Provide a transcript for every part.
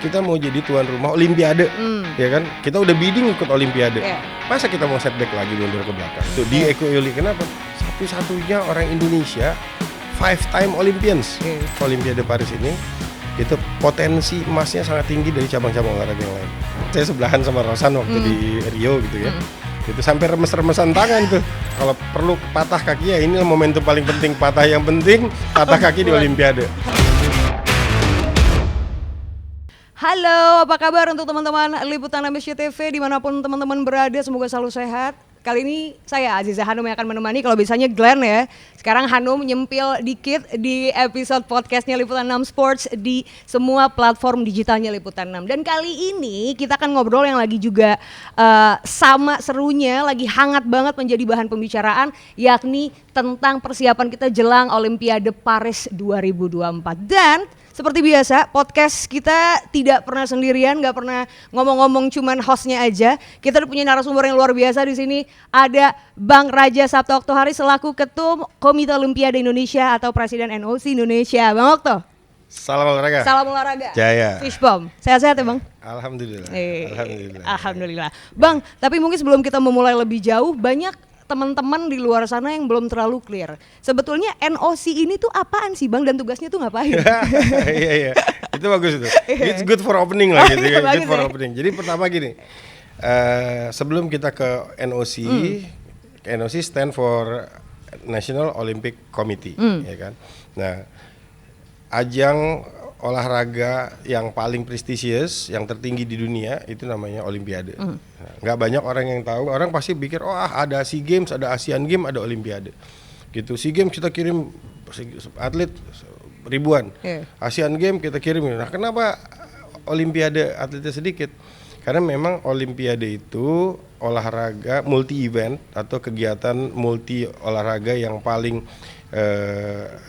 kita mau jadi tuan rumah Olimpiade, ya kan? Kita udah bidding ikut Olimpiade. Masa kita mau setback lagi mundur ke belakang? Tuh di Eko Yuli, kenapa? Satu-satunya orang Indonesia 5-time Olympians. Olimpiade Paris ini, itu potensi emasnya sangat tinggi dari cabang-cabang olahraga yang lain. Saya sebelahan sama Rosan waktu di Rio gitu ya. Itu sampai remes-remesan tangan tuh. Kalau perlu patah kaki ya ini momentum paling penting. Patah yang penting, patah kaki di Olimpiade. Halo, apa kabar untuk teman-teman Liputan Indonesia TV dimanapun teman-teman berada, semoga selalu sehat. Kali ini saya Aziza Hanum yang akan menemani, kalau bisanya Glenn ya. Sekarang Hanum nyempil dikit di episode podcastnya Liputan 6 Sports di semua platform digitalnya Liputan 6. Dan kali ini kita akan ngobrol yang lagi juga sama serunya, lagi hangat banget menjadi bahan pembicaraan, yakni tentang persiapan kita jelang Olimpiade Paris 2024. Dan seperti biasa, podcast kita tidak pernah sendirian, nggak pernah ngomong-ngomong cuman hostnya aja. Kita udah punya narasumber yang luar biasa di sini. Ada Bang Raja Sabto Oktohari selaku Ketum Komite Olimpiade Indonesia atau Presiden NOC Indonesia. Bang Okto. Salam olahraga. Salam olahraga. Jaya. Fishbomb. Sehat-sehat ya Bang? Alhamdulillah. Alhamdulillah. Bang, tapi mungkin sebelum kita memulai lebih jauh, banyak teman-teman di luar sana yang belum terlalu clear. Sebetulnya NOC ini tuh apaan sih Bang dan tugasnya tuh ngapain? Iya. Itu bagus itu. It's good for opening lah gitu ya. Good for opening. Jadi pertama gini, sebelum kita ke NOC, NOC stand for National Olympic Committee, ya kan. Nah, ajang olahraga yang paling prestisius, yang tertinggi di dunia itu namanya Olimpiade. Nah, nggak banyak orang yang tahu. Orang pasti pikir, ada SEA Games, ada Asian Games, ada Olimpiade. Gitu. SEA Games kita kirim atlet ribuan. Asian Games kita kirim. Nah, kenapa Olimpiade atletnya sedikit? Karena memang Olimpiade itu olahraga multi event atau kegiatan multi olahraga yang paling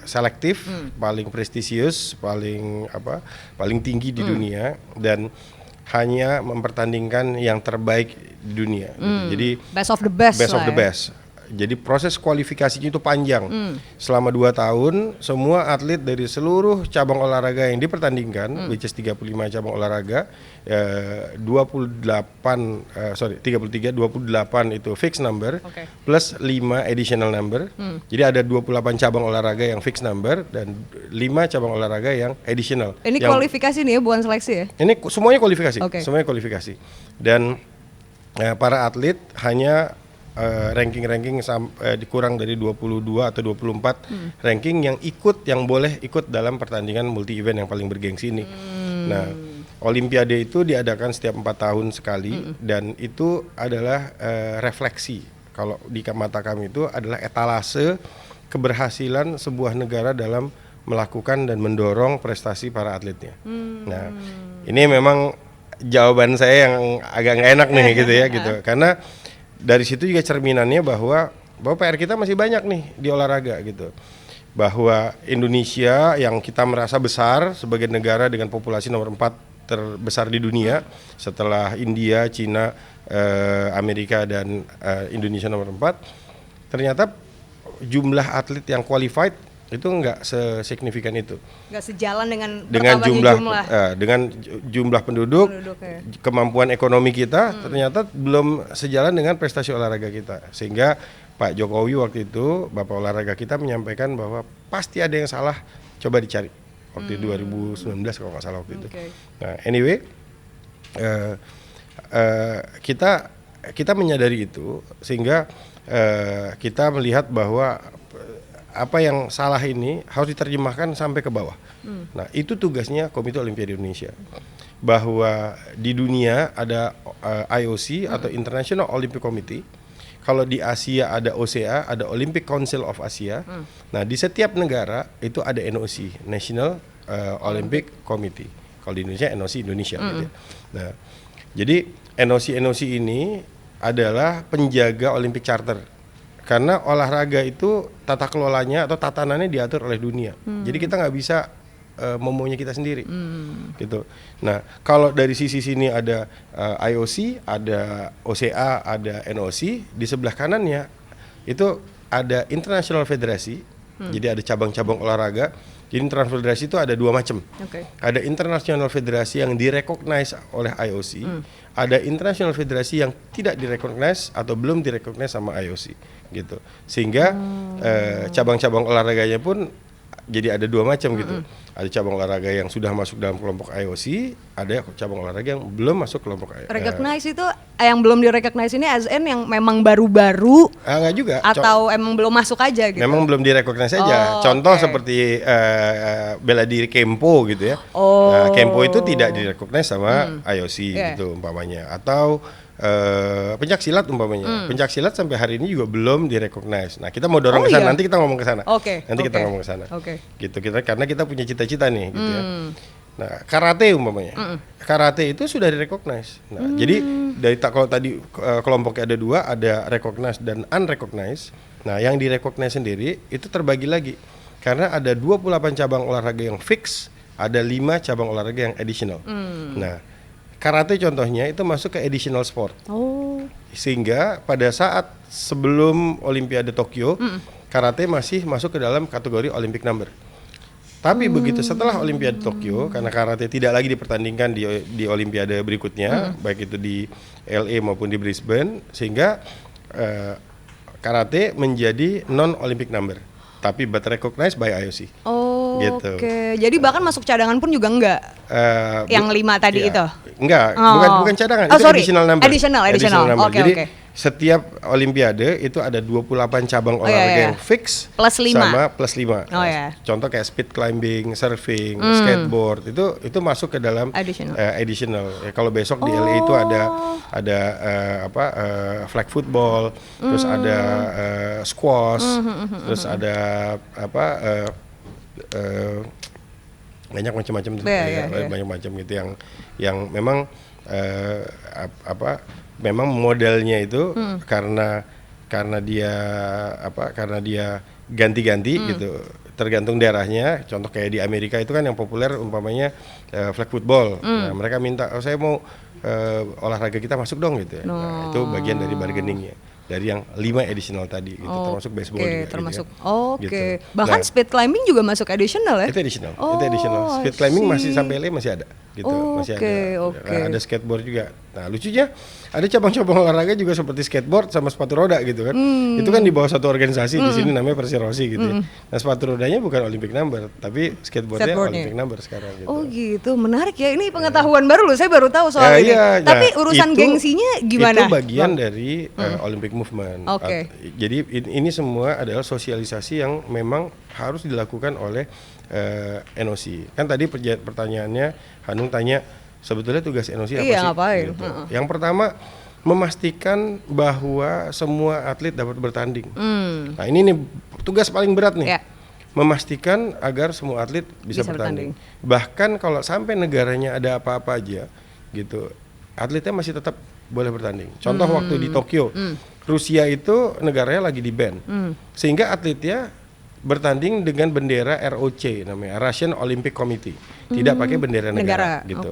selektif, paling prestisius, paling tinggi di dunia, dan hanya mempertandingkan yang terbaik di dunia. Jadi best of the best. Best of the best. Jadi proses kualifikasinya itu panjang. Selama 2 tahun,28 dari seluruh cabang olahraga yang dipertandingkan, which is 35 cabang olahraga, 28 itu fixed number, plus 5 additional number. Jadi ada 28 cabang olahraga yang fixed number dan 5 cabang olahraga yang additional. Ini kualifikasi nih ya, bukan seleksi ya? Ini semuanya kualifikasi, semuanya kualifikasi. Dan para atlet hanya ranking dikurang dari 22 atau 24 ranking yang boleh ikut dalam pertandingan multi event yang paling bergengsi ini. Nah, Olimpiade itu diadakan setiap 4 tahun sekali dan itu adalah refleksi. Kalau di mata kami itu adalah etalase keberhasilan sebuah negara dalam melakukan dan mendorong prestasi para atletnya. Nah, ini memang jawaban saya yang agak nggak enak nih gitu ya gitu. Karena dari situ juga cerminannya bahwa PR kita masih banyak nih di olahraga gitu. Bahwa Indonesia yang kita merasa besar sebagai negara dengan populasi nomor 4 terbesar di dunia setelah India, Cina, Amerika dan Indonesia nomor 4, ternyata jumlah atlet yang qualified itu nggak sesignifikan itu. Nggak sejalan dengan jumlah penduduk ya. Kemampuan ekonomi kita ternyata belum sejalan dengan prestasi olahraga kita. Sehingga Pak Jokowi waktu itu, Bapak olahraga kita menyampaikan bahwa pasti ada yang salah, coba dicari. Waktu 2019 kalau nggak salah waktu itu. Nah, anyway, kita menyadari itu sehingga kita melihat bahwa apa yang salah ini harus diterjemahkan sampai ke bawah. Nah, itu tugasnya Komite Olimpiade Indonesia. Bahwa di dunia ada IOC atau International Olympic Committee. Kalau di Asia ada OCA, ada Olympic Council of Asia. Nah, di setiap negara itu ada NOC, National Olympic Committee. Kalau di Indonesia NOC Indonesia gitu ya. Nah, jadi NOC ini adalah penjaga Olympic Charter. Karena olahraga itu tata kelolanya atau tatanannya diatur oleh dunia. Jadi kita nggak bisa memaunya kita sendiri, gitu. Nah, kalau dari sisi sini ada IOC, ada OCA, ada NOC, di sebelah kanannya itu ada International Federasi. Jadi ada cabang-cabang olahraga Jadi international federasi itu ada 2 macam. Oke. Ada international federasi yang direcognize oleh IOC, ada international federasi yang tidak direcognize atau belum direcognize sama IOC gitu. Sehingga cabang-cabang olahraganya pun jadi ada 2 macam gitu. Ada cabang olahraga yang sudah masuk dalam kelompok IOC, ada cabang olahraga yang belum masuk kelompok IOC. Recognize itu yang belum direcognize ini ASN yang memang baru-baru enggak juga. Atau emang belum masuk aja gitu. Memang belum direcognize aja. Contoh seperti bela diri Kempo gitu ya. Nah, Kempo itu tidak direcognize sama IOC gitu umpamanya. Atau pencak silat umpamanya. Pencak silat sampai hari ini juga belum direcognize. Nah, kita mau dorong ke sana. Nanti kita ngomong ke sana. Nanti kita ngomong ke sana. Gitu karena kita punya cita-cita nih gitu ya. Nah, karate umpamanya. Karate itu sudah direcognize. Nah, jadi dari kalau tadi kelompoknya ada 2, ada recognize dan unrecognize. Nah, yang direcognize sendiri itu terbagi lagi. Karena ada 28 cabang olahraga yang fix, ada 5 cabang olahraga yang additional. Nah, karate contohnya itu masuk ke additional sport. Sehingga pada saat sebelum Olimpiade Tokyo, karate masih masuk ke dalam kategori Olympic number. Tapi begitu setelah Olimpiade Tokyo, karena karate tidak lagi dipertandingkan di Olimpiade berikutnya, baik itu di LA maupun di Brisbane, sehingga karate menjadi non-Olympic number, tapi but recognized by IOC. Gitu. Oke. Jadi bahkan masuk cadangan pun juga enggak? Yang 5 tadi itu? Enggak, bukan cadangan, itu additional number. Additional number. Jadi setiap Olimpiade itu ada 28 cabang olahraga yang fix plus 5. Sama plus 5. Contoh kayak speed climbing, surfing, skateboard itu masuk ke dalam additional. Kalau besok di LA itu ada flag football, terus ada squash, terus ada banyak macam-macam banyak macam gitu yang memang memang modelnya itu karena dia ganti-ganti gitu, tergantung daerahnya. Contoh kayak di Amerika itu kan yang populer umpamanya flag football. Nah, mereka minta saya mau olahraga kita masuk dong gitu ya. Nah, itu bagian dari bargainingnya. Dari yang 5 additional tadi gitu, termasuk baseball juga termasuk. Gitu ya. Bahkan speed climbing juga masuk additional ya? Itu additional. Speed climbing masih sampai LA masih ada gitu, masih ada. Nah, ada skateboard juga. Nah, lucunya ada cabang-cabang olahraga juga seperti skateboard sama sepatu roda gitu kan. Itu kan di bawah satu organisasi di sini namanya Perserosi gitu ya. Nah, sepatu rodanya bukan Olympic number, tapi skateboardnya Olympic number sekarang gitu. Gitu. Menarik ya. Ini pengetahuan baru loh. Saya baru tahu soal ini. Tapi urusan gengsinya gimana? Itu bagian dari Olympic movement. Jadi ini semua adalah sosialisasi yang memang harus dilakukan oleh NOC. Kan tadi pertanyaannya Hanung tanya sebetulnya tugas NOC apa sih? Ngapain? Gitu. Yang pertama memastikan bahwa semua atlet dapat bertanding. Nah, ini nih tugas paling berat nih. Memastikan agar semua atlet bisa bertanding. Bahkan kalau sampai negaranya ada apa-apa aja gitu, atletnya masih tetap boleh bertanding. Contoh waktu di Tokyo, Rusia itu negaranya lagi di ban, sehingga atletnya bertanding dengan bendera ROC namanya, Russian Olympic Committee, tidak pakai bendera negara gitu.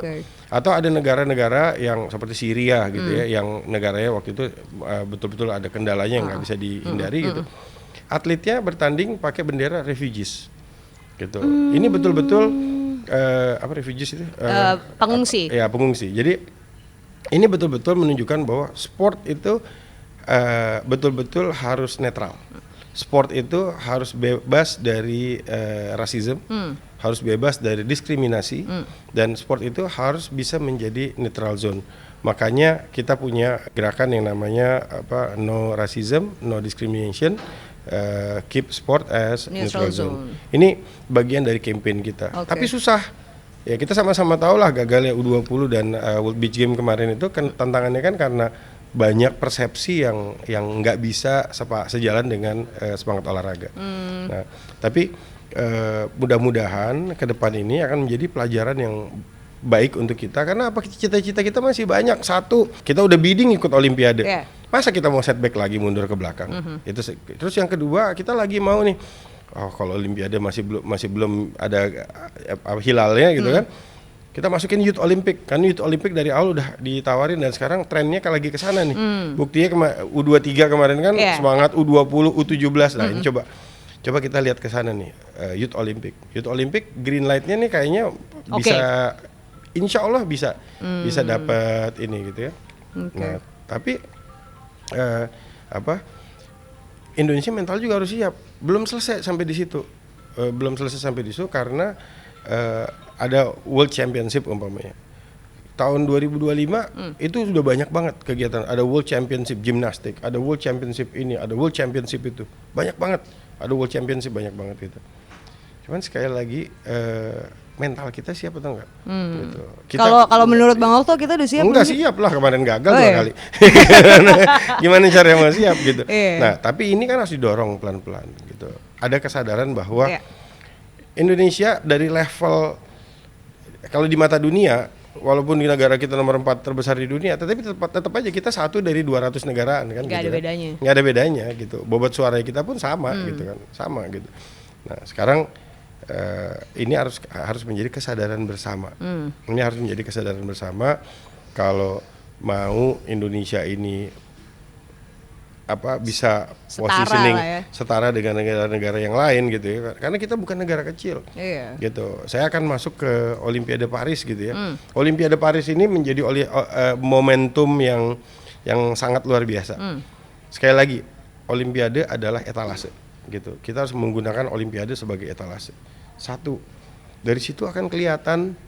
Atau ada negara-negara yang seperti Syria gitu ya, yang negaranya waktu itu betul-betul ada kendalanya yang nggak bisa dihindari gitu. Atletnya bertanding pakai bendera refugees gitu. Ini betul-betul apa refugees itu? Pengungsi. Ya pengungsi. Jadi ini betul-betul menunjukkan bahwa sport itu betul-betul harus netral. Sport itu harus bebas dari rasisme, harus bebas dari diskriminasi, dan sport itu harus bisa menjadi neutral zone. Makanya kita punya gerakan yang namanya no racism, no discrimination, keep sport as neutral zone. Ini bagian dari campaign kita. Tapi susah. Ya kita sama-sama tahu lah gagalnya U20 dan World Beach Game kemarin itu kan tantangannya kan karena banyak persepsi yang nggak bisa sejalan dengan semangat olahraga. Nah, tapi mudah-mudahan ke depan ini akan menjadi pelajaran yang baik untuk kita, karena apa, cita-cita kita masih banyak. Satu, kita udah bidding ikut Olimpiade, masa kita mau setback lagi mundur ke belakang? Itu terus yang kedua, kita lagi mau nih, kalau Olimpiade masih belum ada hilalnya gitu kan. Kita masukin Youth Olympic, kan Youth Olympic dari awal udah ditawarin dan sekarang trennya lagi ke sana nih. Buktinya U23 kemarin kan semangat U20, U17. Nah, ini Coba kita lihat ke sana nih, Youth Olympic green light-nya nih kayaknya bisa, insya Allah bisa dapat ini gitu ya. Nah, tapi Indonesia mental juga harus siap. Belum selesai sampai di situ, karena ada World Championship umpamanya. Tahun 2025 itu sudah banyak banget kegiatan. Ada World Championship gimnastik, ada World Championship ini, ada World Championship itu. Banyak banget. Ada World Championship banyak banget gitu. Cuman sekali lagi mental kita siap atau enggak? Gitu. Kalau menurut Bang Okto kita udah siap? Enggak siap lah, kemarin gagal 2 kali. Gimana caranya mau siap gitu. Nah, tapi ini kan harus didorong pelan-pelan gitu. Ada kesadaran bahwa Indonesia dari level, kalau di mata dunia, walaupun di negara kita nomor 4 terbesar di dunia, tetapi tetap aja kita 1 dari 200 negaraan kan. Nggak gitu ada bedanya. Nggak ada bedanya gitu. Bobot suara kita pun sama gitu kan, sama gitu. Nah sekarang ini harus menjadi kesadaran bersama. Ini harus menjadi kesadaran bersama kalau mau Indonesia ini bisa positioning setara dengan negara-negara yang lain gitu ya, karena kita bukan negara kecil gitu. Saya akan masuk ke Olimpiade Paris gitu ya. Olimpiade Paris ini menjadi momentum yang sangat luar biasa. Sekali lagi, Olimpiade adalah etalase gitu. Kita harus menggunakan Olimpiade sebagai etalase. Satu, dari situ akan kelihatan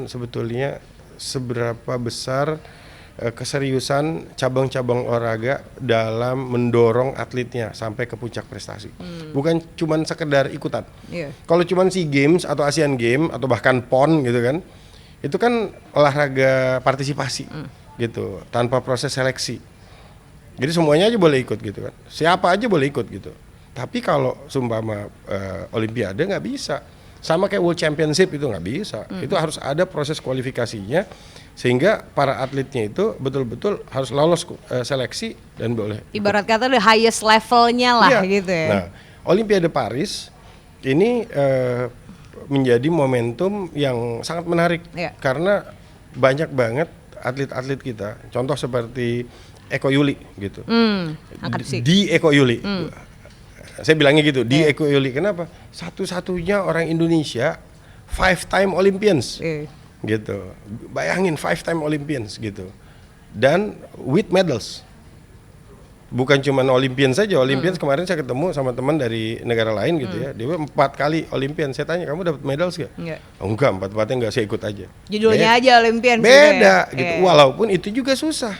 sebetulnya seberapa besar keseriusan cabang-cabang olahraga dalam mendorong atletnya sampai ke puncak prestasi. Bukan cuman sekedar ikutan. Kalau cuman SEA Games atau Asian Games atau bahkan PON gitu kan, itu kan olahraga partisipasi gitu, tanpa proses seleksi. Jadi semuanya aja boleh ikut gitu kan, siapa aja boleh ikut gitu. Tapi kalau sumpama Olimpiade nggak bisa, sama kayak World Championship itu nggak bisa. Itu harus ada proses kualifikasinya, sehingga para atletnya itu betul-betul harus lolos seleksi dan boleh. Ibarat kata the highest levelnya lah gitu ya. Nah, Olimpiade Paris ini menjadi momentum yang sangat menarik karena banyak banget atlet-atlet kita. Contoh seperti Eko Yuli gitu. Di Eko Yuli. Saya bilangnya gitu, di Eko Yuli. Kenapa? Satu-satunya orang Indonesia 5-time Olympians. Gitu. Bayangin 5-time Olympians gitu. Dan with medals. Bukan cuma Olympians saja. Olympians kemarin saya ketemu sama teman dari negara lain gitu ya. Dia 4 kali Olympian. Saya tanya, kamu dapat medals gak? Enggak, 4-4-nya enggak, saya ikut aja. Judulnya aja Olympian. Beda gitu. Walaupun itu juga susah.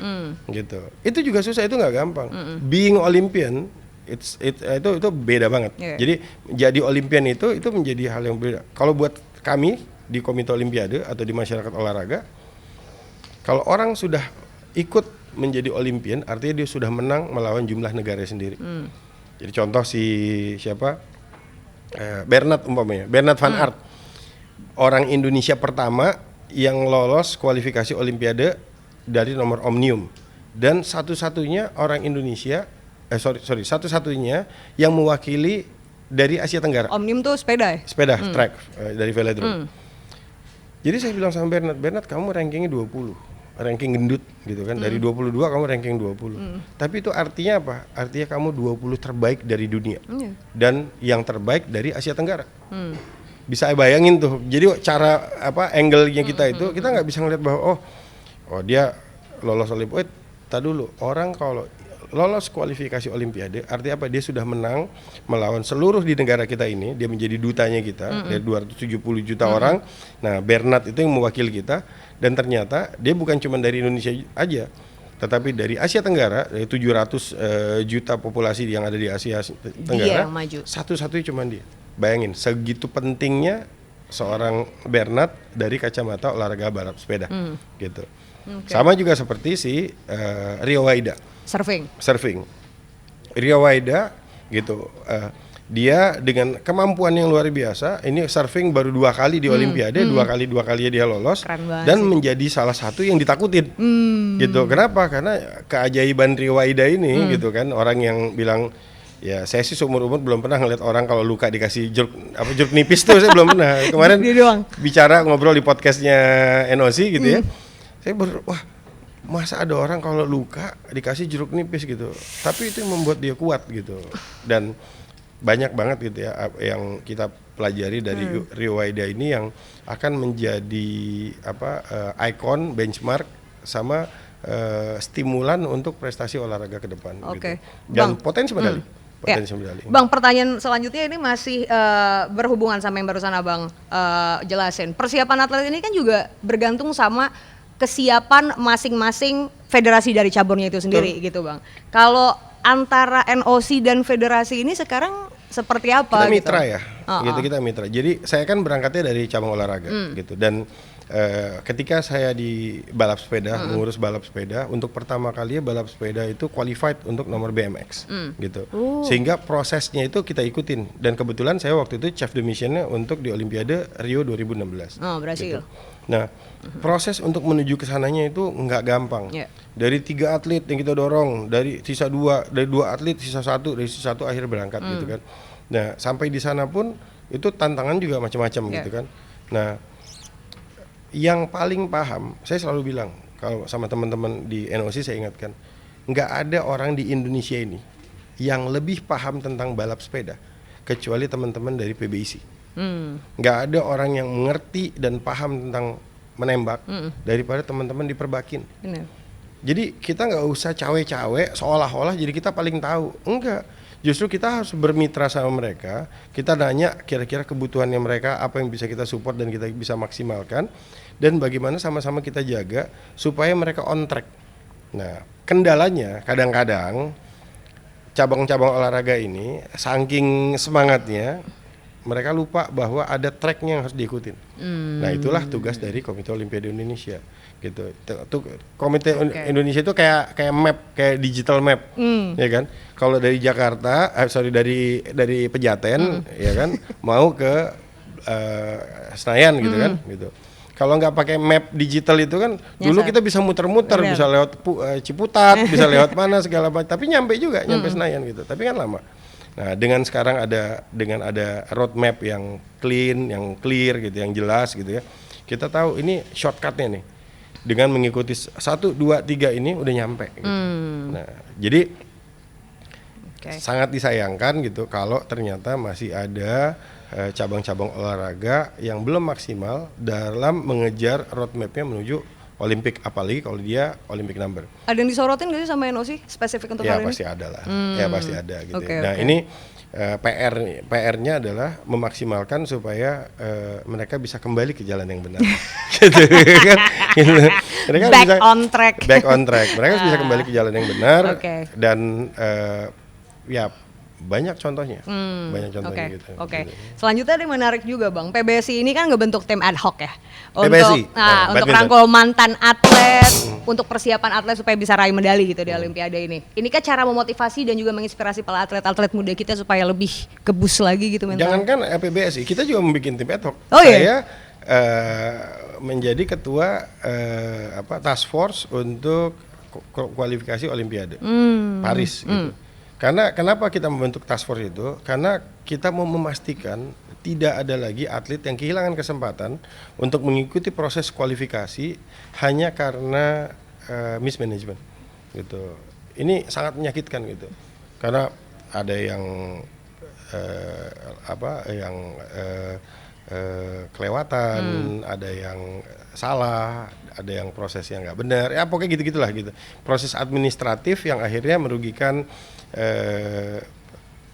Gitu. Itu juga susah, itu enggak gampang. Being Olympian itu beda banget. Jadi jadi Olympian itu menjadi hal yang beda. Kalau buat kami di Komite Olimpiade atau di masyarakat olahraga, kalau orang sudah ikut menjadi Olympian, artinya dia sudah menang melawan jumlah negara sendiri. Jadi contoh siapa? Bernard umpamanya, Bernard van Aert, orang Indonesia pertama yang lolos kualifikasi Olimpiade dari nomor omnium, dan satu-satunya orang Indonesia, satu-satunya yang mewakili dari Asia Tenggara. Omnium tuh sepeda ya? Sepeda, track, dari velodrome. Jadi saya bilang sama Bernard, kamu rankingnya 20, ranking gendut gitu kan, dari 22 kamu ranking 20. Tapi itu artinya apa? Artinya kamu 20 terbaik dari dunia, dan yang terbaik dari Asia Tenggara. Bisa bayangin tuh, jadi cara angle-nya kita itu, kita nggak bisa ngeliat bahwa oh dia lolos Olimpiade. Tak dulu, orang kalau lolos kualifikasi Olimpiade, artinya apa? Dia sudah menang melawan seluruh di negara kita ini. Dia menjadi dutanya kita dari 270 juta orang. Nah, Bernard itu yang mewakili kita, dan ternyata dia bukan cuma dari Indonesia aja, tetapi dari Asia Tenggara, dari 700 juta populasi yang ada di Asia Tenggara, satu-satunya cuma dia. Bayangin, segitu pentingnya seorang Bernard dari kacamata olahraga balap sepeda, gitu. Sama juga seperti si Rio Waida. Surfing. Rio Waida gitu. Dia dengan kemampuan yang luar biasa, ini surfing baru 2 kali di Olimpiade, 2 kali dia lolos dan menjadi salah satu yang ditakutin. Gitu. Kenapa? Karena keajaiban Rio Waida ini gitu kan, orang yang bilang, ya saya sih seumur-umur belum pernah ngeliat orang kalau luka dikasih jeruk nipis tuh, saya belum pernah. Kemarin bicara ngobrol di podcastnya NOC gitu ya. Saya wah, masa ada orang kalau luka dikasih jeruk nipis gitu. Tapi itu yang membuat dia kuat gitu. Dan banyak banget gitu ya yang kita pelajari dari Rio Waida ini yang akan menjadi ikon benchmark sama stimulan untuk prestasi olahraga ke depan gitu. Dan potensi medali. Bang, pertanyaan selanjutnya ini masih berhubungan sama yang barusan Abang jelasin. Persiapan atlet ini kan juga bergantung sama kesiapan masing-masing federasi dari caburnya itu sendiri gitu Bang. Kalau antara NOC dan federasi ini sekarang seperti apa? Kita mitra gitu? Gitu kita mitra. Jadi saya kan berangkatnya dari cabang olahraga gitu dan ketika saya di balap sepeda, mengurus balap sepeda, untuk pertama kali balap sepeda itu qualified untuk nomor BMX gitu. Sehingga prosesnya itu kita ikutin dan kebetulan saya waktu itu chef de missionnya untuk di Olimpiade Rio 2016. Oh, berhasil. Gitu. Nah, proses untuk menuju ke sananya itu nggak gampang. Dari 3 atlet yang kita dorong, dari dua atlet sisa 1, dari sisa 1 akhirnya berangkat gitu kan. Nah, sampai di sana pun itu tantangan juga macam-macam gitu kan. Nah, yang paling paham, saya selalu bilang kalau sama teman-teman di NOC saya ingatkan, nggak ada orang di Indonesia ini yang lebih paham tentang balap sepeda kecuali teman-teman dari PBIC. Nggak ada orang yang mengerti dan paham tentang menembak daripada teman-teman di Perbakin. Jadi kita nggak usah cawe-cawe seolah-olah jadi kita paling tahu. Enggak. Justru kita harus bermitra sama mereka. Kita nanya kira-kira kebutuhannya mereka, apa yang bisa kita support dan kita bisa maksimalkan, dan bagaimana sama-sama kita jaga supaya mereka on track. Nah, kendalanya kadang-kadang cabang-cabang olahraga ini saking semangatnya mereka lupa bahwa ada tracknya yang harus diikutin. Nah, itulah tugas dari Komite Olimpiade Indonesia gitu. Komite Indonesia itu kayak map, kayak digital map, ya kan? Kalau dari Jakarta, dari Pejaten, ya kan, mau ke Senayan gitu kan, gitu. Kalau nggak pakai map digital itu kan, dulu kita bisa muter-muter, bisa lewat Ciputat, bisa lewat mana segala macam, tapi nyampe Senayan gitu. Tapi kan lama. Nah, dengan sekarang ada roadmap yang clean, yang clear gitu, yang jelas gitu ya. Kita tahu ini shortcutnya nih. Dengan mengikuti 1, 2, 3 ini udah nyampe gitu. Nah, jadi sangat disayangkan gitu kalau ternyata masih ada cabang-cabang olahraga yang belum maksimal dalam mengejar roadmapnya menuju Olimpik, apalagi kalau dia Olympic number. Ada yang disorotin nggak sih sama NOC spesifik untuk hal ini? Ya pasti ada lah, ya pasti ada gitu. Ini PR-nya adalah memaksimalkan supaya mereka bisa kembali ke jalan yang benar. Gitu kan? Mereka back on track. Mereka bisa kembali ke jalan yang benar dan ya banyak contohnya, gitu. Selanjutnya ada yang menarik juga Bang, PBSI ini kan ngebentuk tim ad hoc ya, untuk rangkul mantan atlet, untuk persiapan atlet supaya bisa raih medali gitu di Olimpiade ini. Ini kan cara memotivasi dan juga menginspirasi para atlet-atlet muda kita supaya lebih kebus lagi gitu mental. Jangankan PBSI, kita juga membuat tim ad hoc. Saya menjadi ketua task force untuk kualifikasi Olimpiade Paris gitu. Karena kenapa kita membentuk task force itu? Karena kita mau memastikan tidak ada lagi atlet yang kehilangan kesempatan untuk mengikuti proses kualifikasi hanya karena mismanagement gitu. Ini sangat menyakitkan gitu. Karena ada yang kelewatan, ada yang salah, ada yang prosesnya nggak benar, ya pokoknya gitu-gitulah gitu. Proses administratif yang akhirnya merugikan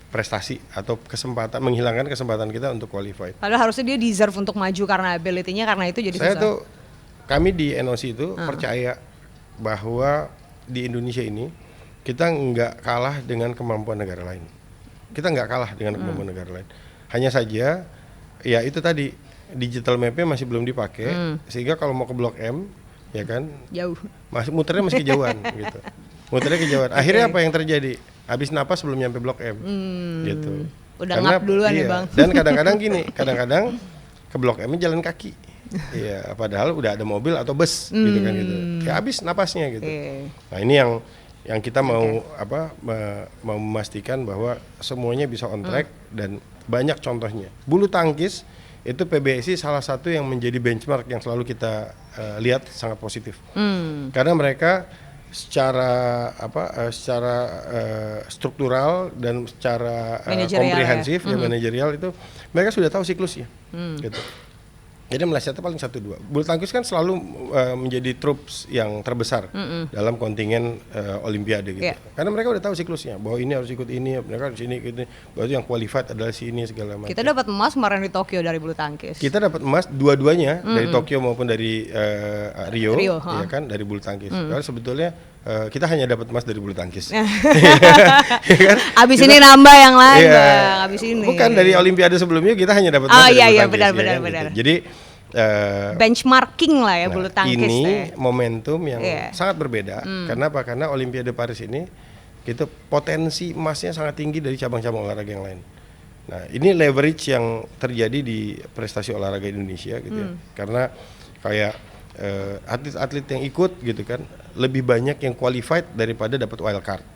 prestasi atau kesempatan, menghilangkan kesempatan kita untuk qualified. Padahal harusnya dia deserve untuk maju karena ability-nya, karena itu jadi susah. Kami di NOC itu percaya bahwa di Indonesia ini kita nggak kalah dengan kemampuan negara lain. Kita nggak kalah dengan kemampuan negara lain. Hanya saja ya itu tadi digital mapnya masih belum dipakai, sehingga kalau mau ke Blok M ya kan jauh, muternya masih kejauhan gitu. Muternya kejauhan. Akhirnya apa yang terjadi? Habis napas belum nyampe Blok M gitu. Udah ngap duluan ya Bang. Dan kadang-kadang gini, kadang-kadang ke Blok M jalan kaki. Iya, padahal udah ada mobil atau bus gitu kan gitu. Ya habis napasnya gitu. Nah, ini yang kita mau mau memastikan bahwa semuanya bisa on track dan banyak contohnya. Bulu tangkis itu PBSI salah satu yang menjadi benchmark yang selalu kita lihat sangat positif. Karena mereka secara struktural dan secara komprehensif ya, manajerial itu mereka sudah tahu siklusnya, gitu. Jadi melesetnya paling 1-2. Bulu tangkis kan selalu menjadi troops yang terbesar dalam kontingen Olimpiade gitu. Karena mereka udah tahu siklusnya bahwa ini harus ikut ini, mereka harus ini, bahwa yang qualified adalah sini segala macam. Kita dapat emas kemarin di Tokyo dari bulu tangkis. Kita dapat emas dua-duanya dari Tokyo maupun dari Rio ya kan, dari bulu tangkis. Karena sebetulnya kita hanya dapat emas dari bulu tangkis. Ya kan? Abis kita, ini nambah yang lain, Bang. Abis ini. Bukan dari Olimpiade sebelumnya kita hanya dapat emas dari bulu tangkis. Benar. Gitu. Jadi benchmarking lah ya bulu tangkis. Ini momentum yang sangat berbeda. Karena apa? Karena Olimpiade Paris ini itu potensi emasnya sangat tinggi dari cabang-cabang olahraga yang lain. Nah, ini leverage yang terjadi di prestasi olahraga Indonesia gitu ya. Karena kayak atlet-atlet yang ikut gitu kan lebih banyak yang qualified daripada dapat wild card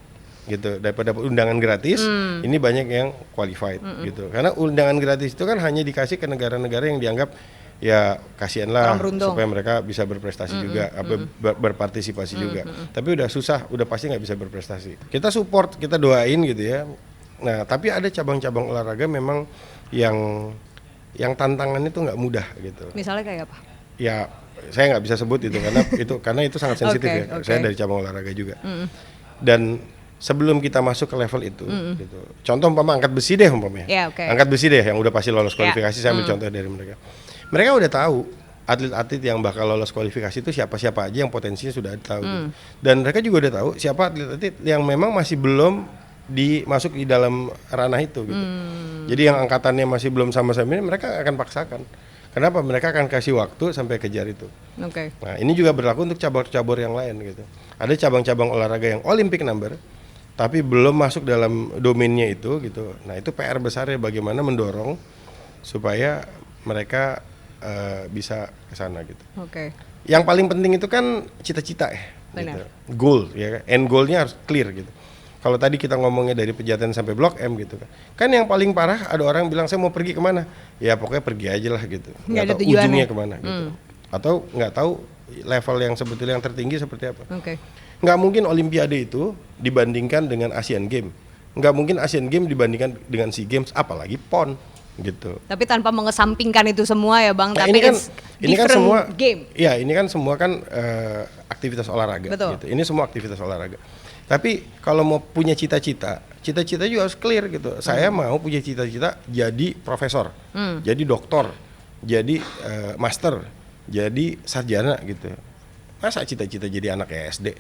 gitu, daripada dapat undangan gratis. Ini banyak yang qualified gitu, karena undangan gratis itu kan hanya dikasih ke negara-negara yang dianggap ya kasihanlah supaya mereka bisa berprestasi juga, berpartisipasi juga. Tapi udah susah, udah pasti nggak bisa berprestasi. Kita support, kita doain gitu ya. Nah, tapi ada cabang-cabang olahraga memang yang tantangannya tuh nggak mudah gitu. Misalnya kayak apa? Ya saya nggak bisa sebut itu karena itu sangat sensitif ya. Saya dari cabang olahraga juga. Dan sebelum kita masuk ke level itu, gitu. Contoh umpama angkat besi deh umpamanya. Angkat besi deh yang udah pasti lolos kualifikasi. Saya ambil contoh dari mereka. Mereka udah tahu atlet-atlet yang bakal lolos kualifikasi itu siapa-siapa aja yang potensinya sudah tahu. Gitu. Dan mereka juga udah tahu siapa atlet-atlet yang memang masih belum masuk di dalam ranah itu gitu. Jadi yang angkatannya masih belum sama-sama ini mereka akan paksakan. Kenapa? Mereka akan kasih waktu sampai kejar itu. Nah, ini juga berlaku untuk cabang-cabang yang lain gitu. Ada cabang-cabang olahraga yang Olympic number, tapi belum masuk dalam domainnya itu gitu. Nah, itu PR besarnya bagaimana mendorong supaya mereka bisa ke sana gitu. Yang paling penting itu kan cita-cita ya. Gitu. Goal ya, end goalnya harus clear gitu. Kalau tadi kita ngomongnya dari Pejaten sampai Blok M gitu kan. Kan yang paling parah ada orang bilang saya mau pergi kemana? Ya pokoknya pergi aja lah gitu. Nggak tahu ujungnya kemana gitu. Atau nggak tahu level yang sebetulnya yang tertinggi seperti apa. Nggak mungkin Olimpiade itu dibandingkan dengan Asian Games. Nggak mungkin Asian Games dibandingkan dengan SEA Games, apalagi PON gitu. Tapi tanpa mengesampingkan itu semua ya Bang. Nah, tapi ini kan semua game. Ya ini kan semua kan aktivitas olahraga. Betul. Gitu. Ini semua aktivitas olahraga. Tapi kalau mau punya cita-cita juga harus clear gitu. Saya mau punya cita-cita jadi profesor, jadi doktor, jadi master, jadi sarjana gitu. Masa cita-cita jadi anak SD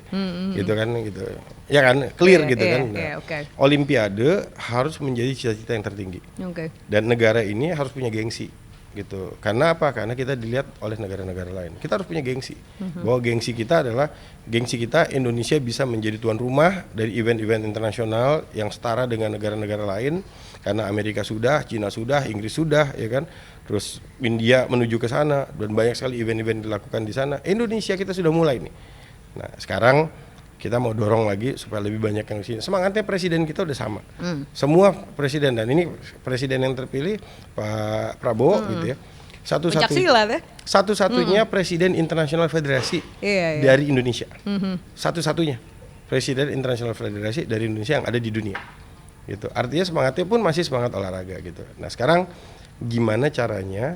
gitu kan gitu. Ya kan clear gitu kan. Nah, Olimpiade harus menjadi cita-cita yang tertinggi. Dan negara ini harus punya gengsi gitu. Karena apa? Karena kita dilihat oleh negara-negara lain. Kita harus punya gengsi. Bahwa gengsi kita adalah Indonesia bisa menjadi tuan rumah dari event-event internasional yang setara dengan negara-negara lain. Karena Amerika sudah, Cina sudah, Inggris sudah, ya kan. Terus India menuju ke sana dan banyak sekali event-event dilakukan di sana. Indonesia kita sudah mulai nih. Nah, sekarang kita mau dorong lagi supaya lebih banyak yang di sini. Semangatnya presiden kita udah sama. Semua presiden, dan ini presiden yang terpilih Pak Prabowo gitu ya. Satu-satunya presiden internasional federasi dari Indonesia. Satu-satunya presiden internasional federasi dari Indonesia yang ada di dunia. Gitu. Artinya semangatnya pun masih semangat olahraga gitu. Nah, sekarang gimana caranya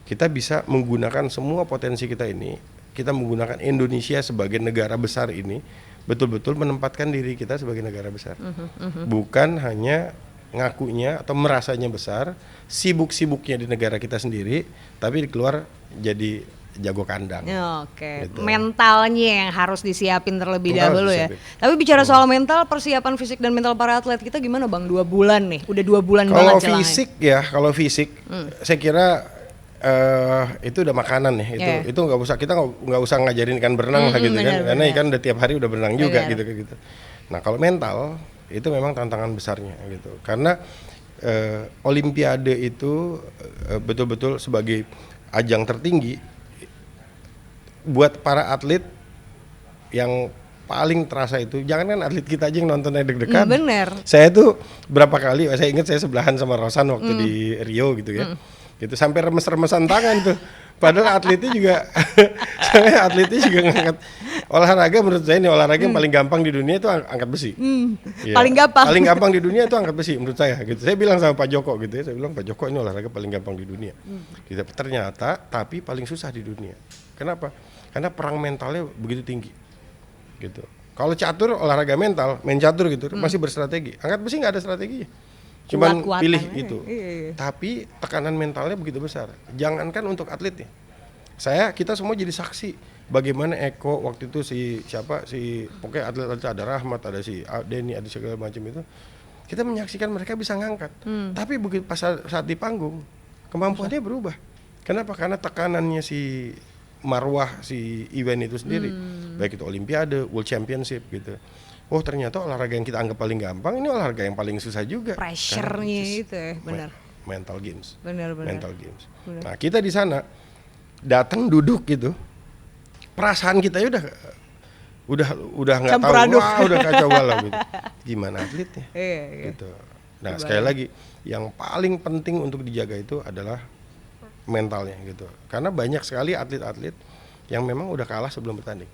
kita bisa menggunakan semua potensi kita ini, kita menggunakan Indonesia sebagai negara besar ini betul-betul menempatkan diri kita sebagai negara besar. Bukan hanya ngakunya atau merasanya besar, sibuk-sibuknya di negara kita sendiri, tapi keluar jadi jago kandang. Gitu. Mentalnya yang harus disiapin terlebih dahulu ya. Tapi bicara soal mental, persiapan fisik dan mental para atlet kita gimana Bang? 2 bulan nih, udah 2 bulan banget celahnya. Kalau fisik, saya kira itu udah makanan ya. Itu nggak usah, kita nggak usah ngajarin ikan berenang lah gitu kan, karena ikan udah tiap hari udah berenang juga gitu. Nah, kalau mental itu memang tantangan besarnya gitu, karena Olimpiade itu betul-betul sebagai ajang tertinggi buat para atlet. Yang paling terasa itu, jangan kan atlet kita aja yang nontonnya deg-degan. Bener. Saya tuh berapa kali, saya ingat saya sebelahan sama Rosan waktu di Rio gitu ya. Gitu sampai remes-remesan tangan tuh. Padahal atletnya juga ngangkat olahraga menurut saya ini olahraga yang paling gampang di dunia itu angkat besi. Ya, Paling gampang. Paling gampang di dunia itu angkat besi menurut saya gitu. Saya bilang sama Pak Joko gitu ya, saya bilang Pak Joko ini olahraga paling gampang di dunia. Gitu. Ternyata tapi paling susah di dunia. Kenapa? Karena perang mentalnya begitu tinggi. Gitu. Kalau catur olahraga mental, main catur gitu masih berstrategi. Angkat besi nggak ada strateginya. Cuman pilih itu. Iya. Tapi tekanan mentalnya begitu besar. Jangankan untuk atletnya. Kita semua jadi saksi bagaimana Eko waktu itu si pokoknya atlet ada Rahmat, ada si Denny, ada segala macam itu. Kita menyaksikan mereka bisa ngangkat. Tapi begitu pas saat di panggung kemampuannya berubah. Kenapa? Karena tekanannya si marwah si event itu sendiri. Baik itu Olimpiade, World Championship gitu. Oh ternyata olahraga yang kita anggap paling gampang ini olahraga yang paling susah juga. Pressure-nya itu ya, benar. Mental games. Benar. Mental games. Benar. Nah kita di sana datang duduk gitu, perasaan kita ya udah nggak tahu, wah udah kacau balau gitu. Gimana atletnya? Iya. Gitu. Nah sekali lagi yang paling penting untuk dijaga itu adalah mentalnya gitu. Karena banyak sekali atlet-atlet yang memang udah kalah sebelum bertanding.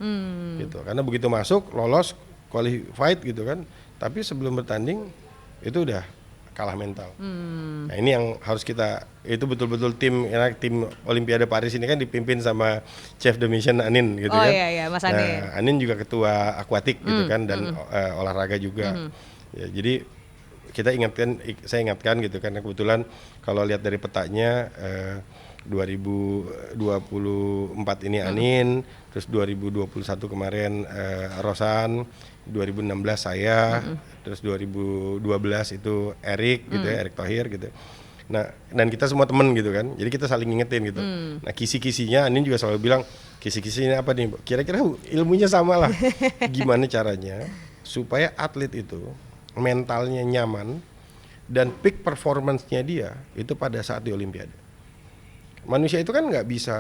Gitu. Karena begitu masuk lolos qualified gitu kan, tapi sebelum bertanding itu udah kalah mental. Nah ini yang harus itu betul-betul tim Olimpiade Paris ini kan dipimpin sama Chef de Mission Anin gitu kan. Iya, Mas Anin. Nah, Anin juga ketua akuatik gitu kan dan olahraga juga. Ya, jadi saya ingatkan gitu kan, kebetulan kalau lihat dari petanya 2024 ini Anin, terus 2021 kemarin Rosan, 2016 saya, terus 2012 itu Erik gitu ya, Erik Thohir gitu. Nah, dan kita semua temen gitu kan, jadi kita saling ngingetin gitu. Nah, kisi-kisinya Anin juga selalu bilang, kisi-kisinya apa nih? Kira-kira ilmunya sama lah. Gimana caranya supaya atlet itu mentalnya nyaman dan peak performance-nya dia itu pada saat di Olimpiade. Manusia itu kan nggak bisa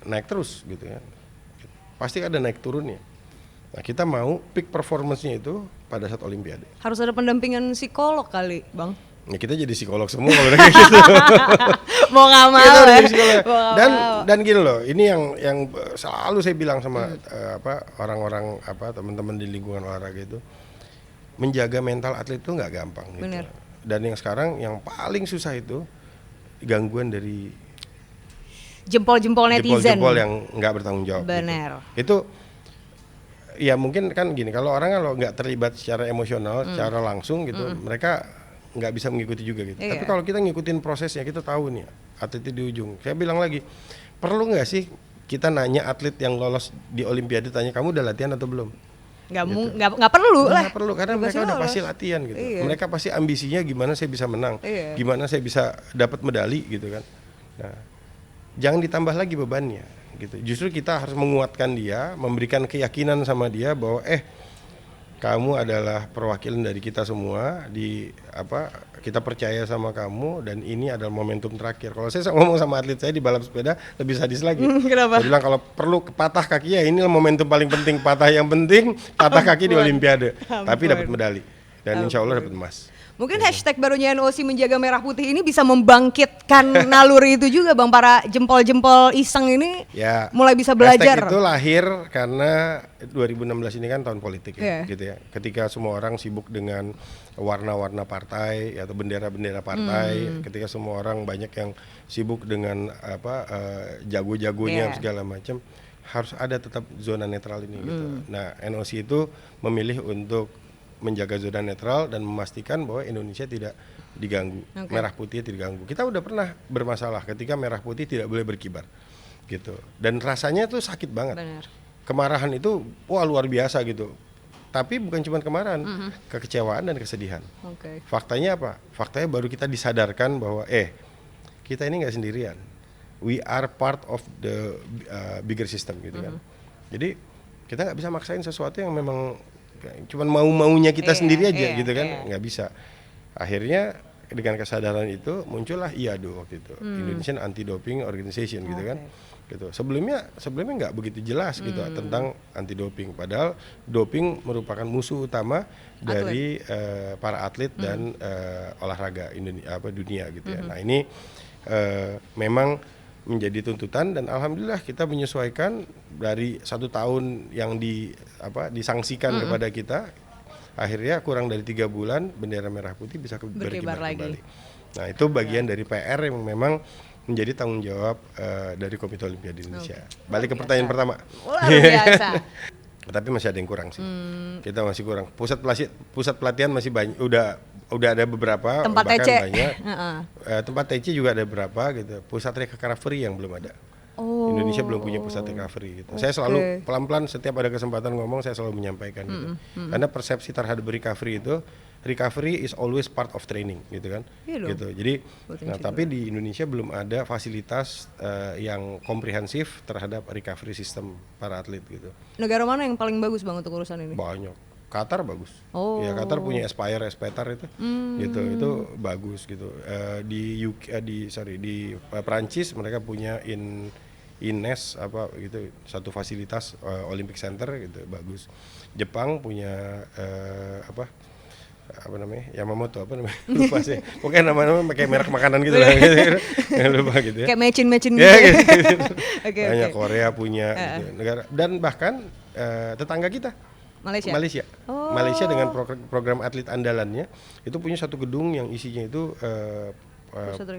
naik terus gitu ya, pasti ada naik turunnya. Nah kita mau peak performance-nya itu pada saat Olimpiade. Harus ada pendampingan psikolog kali, Bang. Ya kita jadi psikolog semua kalau udah kayak gitu. Mau nggak mau ya. Dan gini loh, ini yang selalu saya bilang sama orang-orang teman-teman di lingkungan olahraga itu, menjaga mental atlet itu nggak gampang. Gitu. Bener. Dan yang sekarang yang paling susah itu gangguan dari jempol-jempol netizen. Jempol-jempol yang nggak bertanggung jawab. Benar. Gitu. Itu ya mungkin kan gini, kalau orang kalau nggak terlibat secara emosional, secara langsung gitu, mereka nggak bisa mengikuti juga gitu. Iya. Tapi kalau kita ngikutin prosesnya, kita tahu nih atletnya di ujung. Saya bilang lagi, perlu nggak sih kita nanya atlet yang lolos di Olimpiade, tanya kamu udah latihan atau belum? Nggak perlu lah. Nggak perlu karena mereka udah pasti latihan gitu. Iya. Mereka pasti ambisinya gimana saya bisa menang, gimana saya bisa dapat medali gitu kan. Nah, jangan ditambah lagi bebannya gitu. Justru kita harus menguatkan dia, memberikan keyakinan sama dia bahwa kamu adalah perwakilan dari kita semua, kita percaya sama kamu dan ini adalah momentum terakhir. Kalau saya ngomong sama atlet saya di balap sepeda lebih sadis lagi. Kenapa? Saya bilang kalau perlu patah kaki ya inilah momentum paling penting, patah yang penting patah kaki di Olimpiade, tapi dapat medali dan insya Allah dapat emas. Mungkin hashtag barunya NOC menjaga merah putih ini bisa membangkitkan naluri itu juga, Bang. Para jempol-jempol iseng ini mulai bisa belajar. Hashtag itu lahir karena 2016 ini kan tahun politik gitu ya. Ketika semua orang sibuk dengan warna-warna partai atau bendera-bendera partai, ketika semua orang banyak yang sibuk dengan jago-jagonya segala macam, harus ada tetap zona netral ini gitu. Nah, NOC itu memilih untuk menjaga zona netral dan memastikan bahwa Indonesia tidak diganggu, merah putih tidak diganggu. Kita udah pernah bermasalah ketika merah putih tidak boleh berkibar, gitu. Dan rasanya tuh sakit banget. Benar. Kemarahan itu luar biasa gitu. Tapi bukan cuma kemarahan, kekecewaan dan kesedihan. Faktanya apa? Faktanya baru kita disadarkan bahwa kita ini nggak sendirian. We are part of the bigger system gitu kan. Jadi kita nggak bisa maksain sesuatu yang memang cuman mau-maunya kita sendiri aja gitu kan, nggak bisa. Akhirnya dengan kesadaran itu muncullah IADO waktu itu, Indonesian Anti-Doping Organization gitu kan. Gitu. Sebelumnya nggak begitu jelas gitu tentang anti doping, padahal doping merupakan musuh utama dari para atlet dan olahraga dunia gitu ya. Nah ini memang menjadi tuntutan, dan alhamdulillah kita menyesuaikan dari 1 tahun yang disangsikan kepada kita, akhirnya kurang dari 3 bulan bendera merah putih bisa berkibar kembali. Nah itu bagian dari PR yang memang menjadi tanggung jawab dari Komite Olimpiade Indonesia. Balik ke pertanyaan pertama. Luar biasa. Tapi masih ada yang kurang sih. Kita masih kurang. Pusat pelatihan masih banyak. Udah ada beberapa. Tempat TC. Banyak. Tempat TC juga ada beberapa gitu. Pusat recovery yang belum ada. Indonesia belum punya pusat recovery gitu. Saya selalu pelan-pelan setiap ada kesempatan ngomong, saya selalu menyampaikan gitu. Karena persepsi terhadap recovery is always part of training gitu kan. Gitu. Jadi tapi di Indonesia belum ada fasilitas yang komprehensif terhadap recovery system para atlet gitu. Negara mana yang paling bagus Bang untuk urusan ini? Banyak. Qatar bagus. Ya Qatar punya Aspire itu. Gitu. Itu bagus gitu. Di Prancis mereka punya INES gitu, satu fasilitas Olympic Center gitu, bagus. Jepang punya Yamamoto lupa sih. Pokoknya nama-nama kayak merek makanan gitu lah. Lupa gitu ya. Kayak mecin gitu. Banyak. Korea punya gitu, negara, dan bahkan tetangga kita Malaysia. Malaysia dengan program atlet andalannya itu punya satu gedung yang isinya itu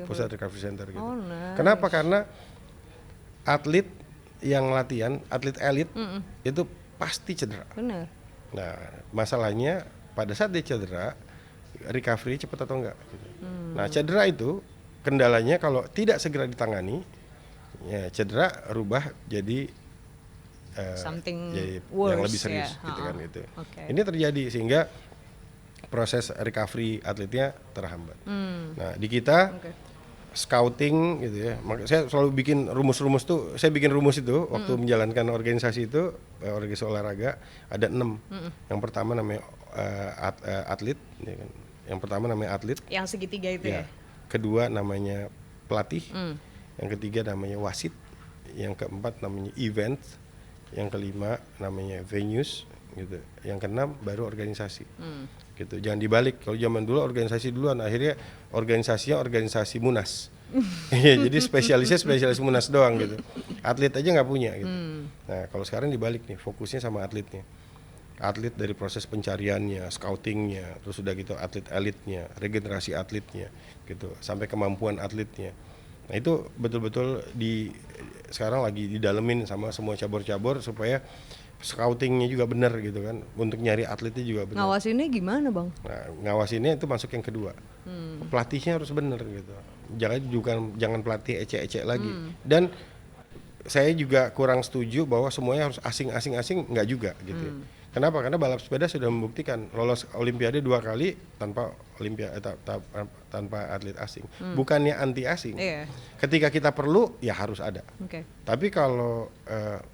pusat recovery center gitu. Nice. Kenapa? Karena atlet yang latihan, atlet elit itu pasti cedera. Benar. Nah, masalahnya pada saat dia cedera, recovery cepat atau enggak gitu. Nah, cedera itu kendalanya kalau tidak segera ditangani, ya cedera rubah jadi yang lebih serius gitu kan gitu. Ini terjadi sehingga proses recovery atletnya terhambat. Nah, di kita scouting gitu ya. Saya selalu bikin rumus-rumus tuh. Saya bikin rumus itu waktu menjalankan organisasi itu, organisasi olahraga ada 6. Yang pertama namanya atlet, ya kan. Yang pertama namanya atlet. Yang segitiga itu ya. Kedua namanya pelatih. Yang ketiga namanya wasit. Yang keempat namanya event. Yang kelima namanya venues gitu. Yang keenam baru organisasi. Gitu. Jangan dibalik. Kalau zaman dulu organisasi duluan, akhirnya organisasi Munas. Jadi spesialis Munas doang gitu. Atlet aja nggak punya gitu. Nah, kalau sekarang dibalik nih, fokusnya sama atletnya. Atlet dari proses pencariannya, scoutingnya, terus udah gitu atlet elitnya, regenerasi atletnya gitu, sampai kemampuan atletnya. Nah, itu betul-betul sekarang lagi didalemin sama semua cabur-cabur supaya scoutingnya juga benar gitu kan, untuk nyari atletnya juga benar. Ngawasinnya gimana Bang? Nah, ngawasinnya itu masuk yang kedua. Pelatihnya harus benar gitu. Jangan pelatih ecek-ecek lagi. Dan saya juga kurang setuju bahwa semuanya harus asing, enggak juga gitu. Kenapa? Karena balap sepeda sudah membuktikan lolos Olimpiade 2 kali tanpa tanpa atlet asing. Bukannya anti asing. Ketika kita perlu ya harus ada. Tapi kalau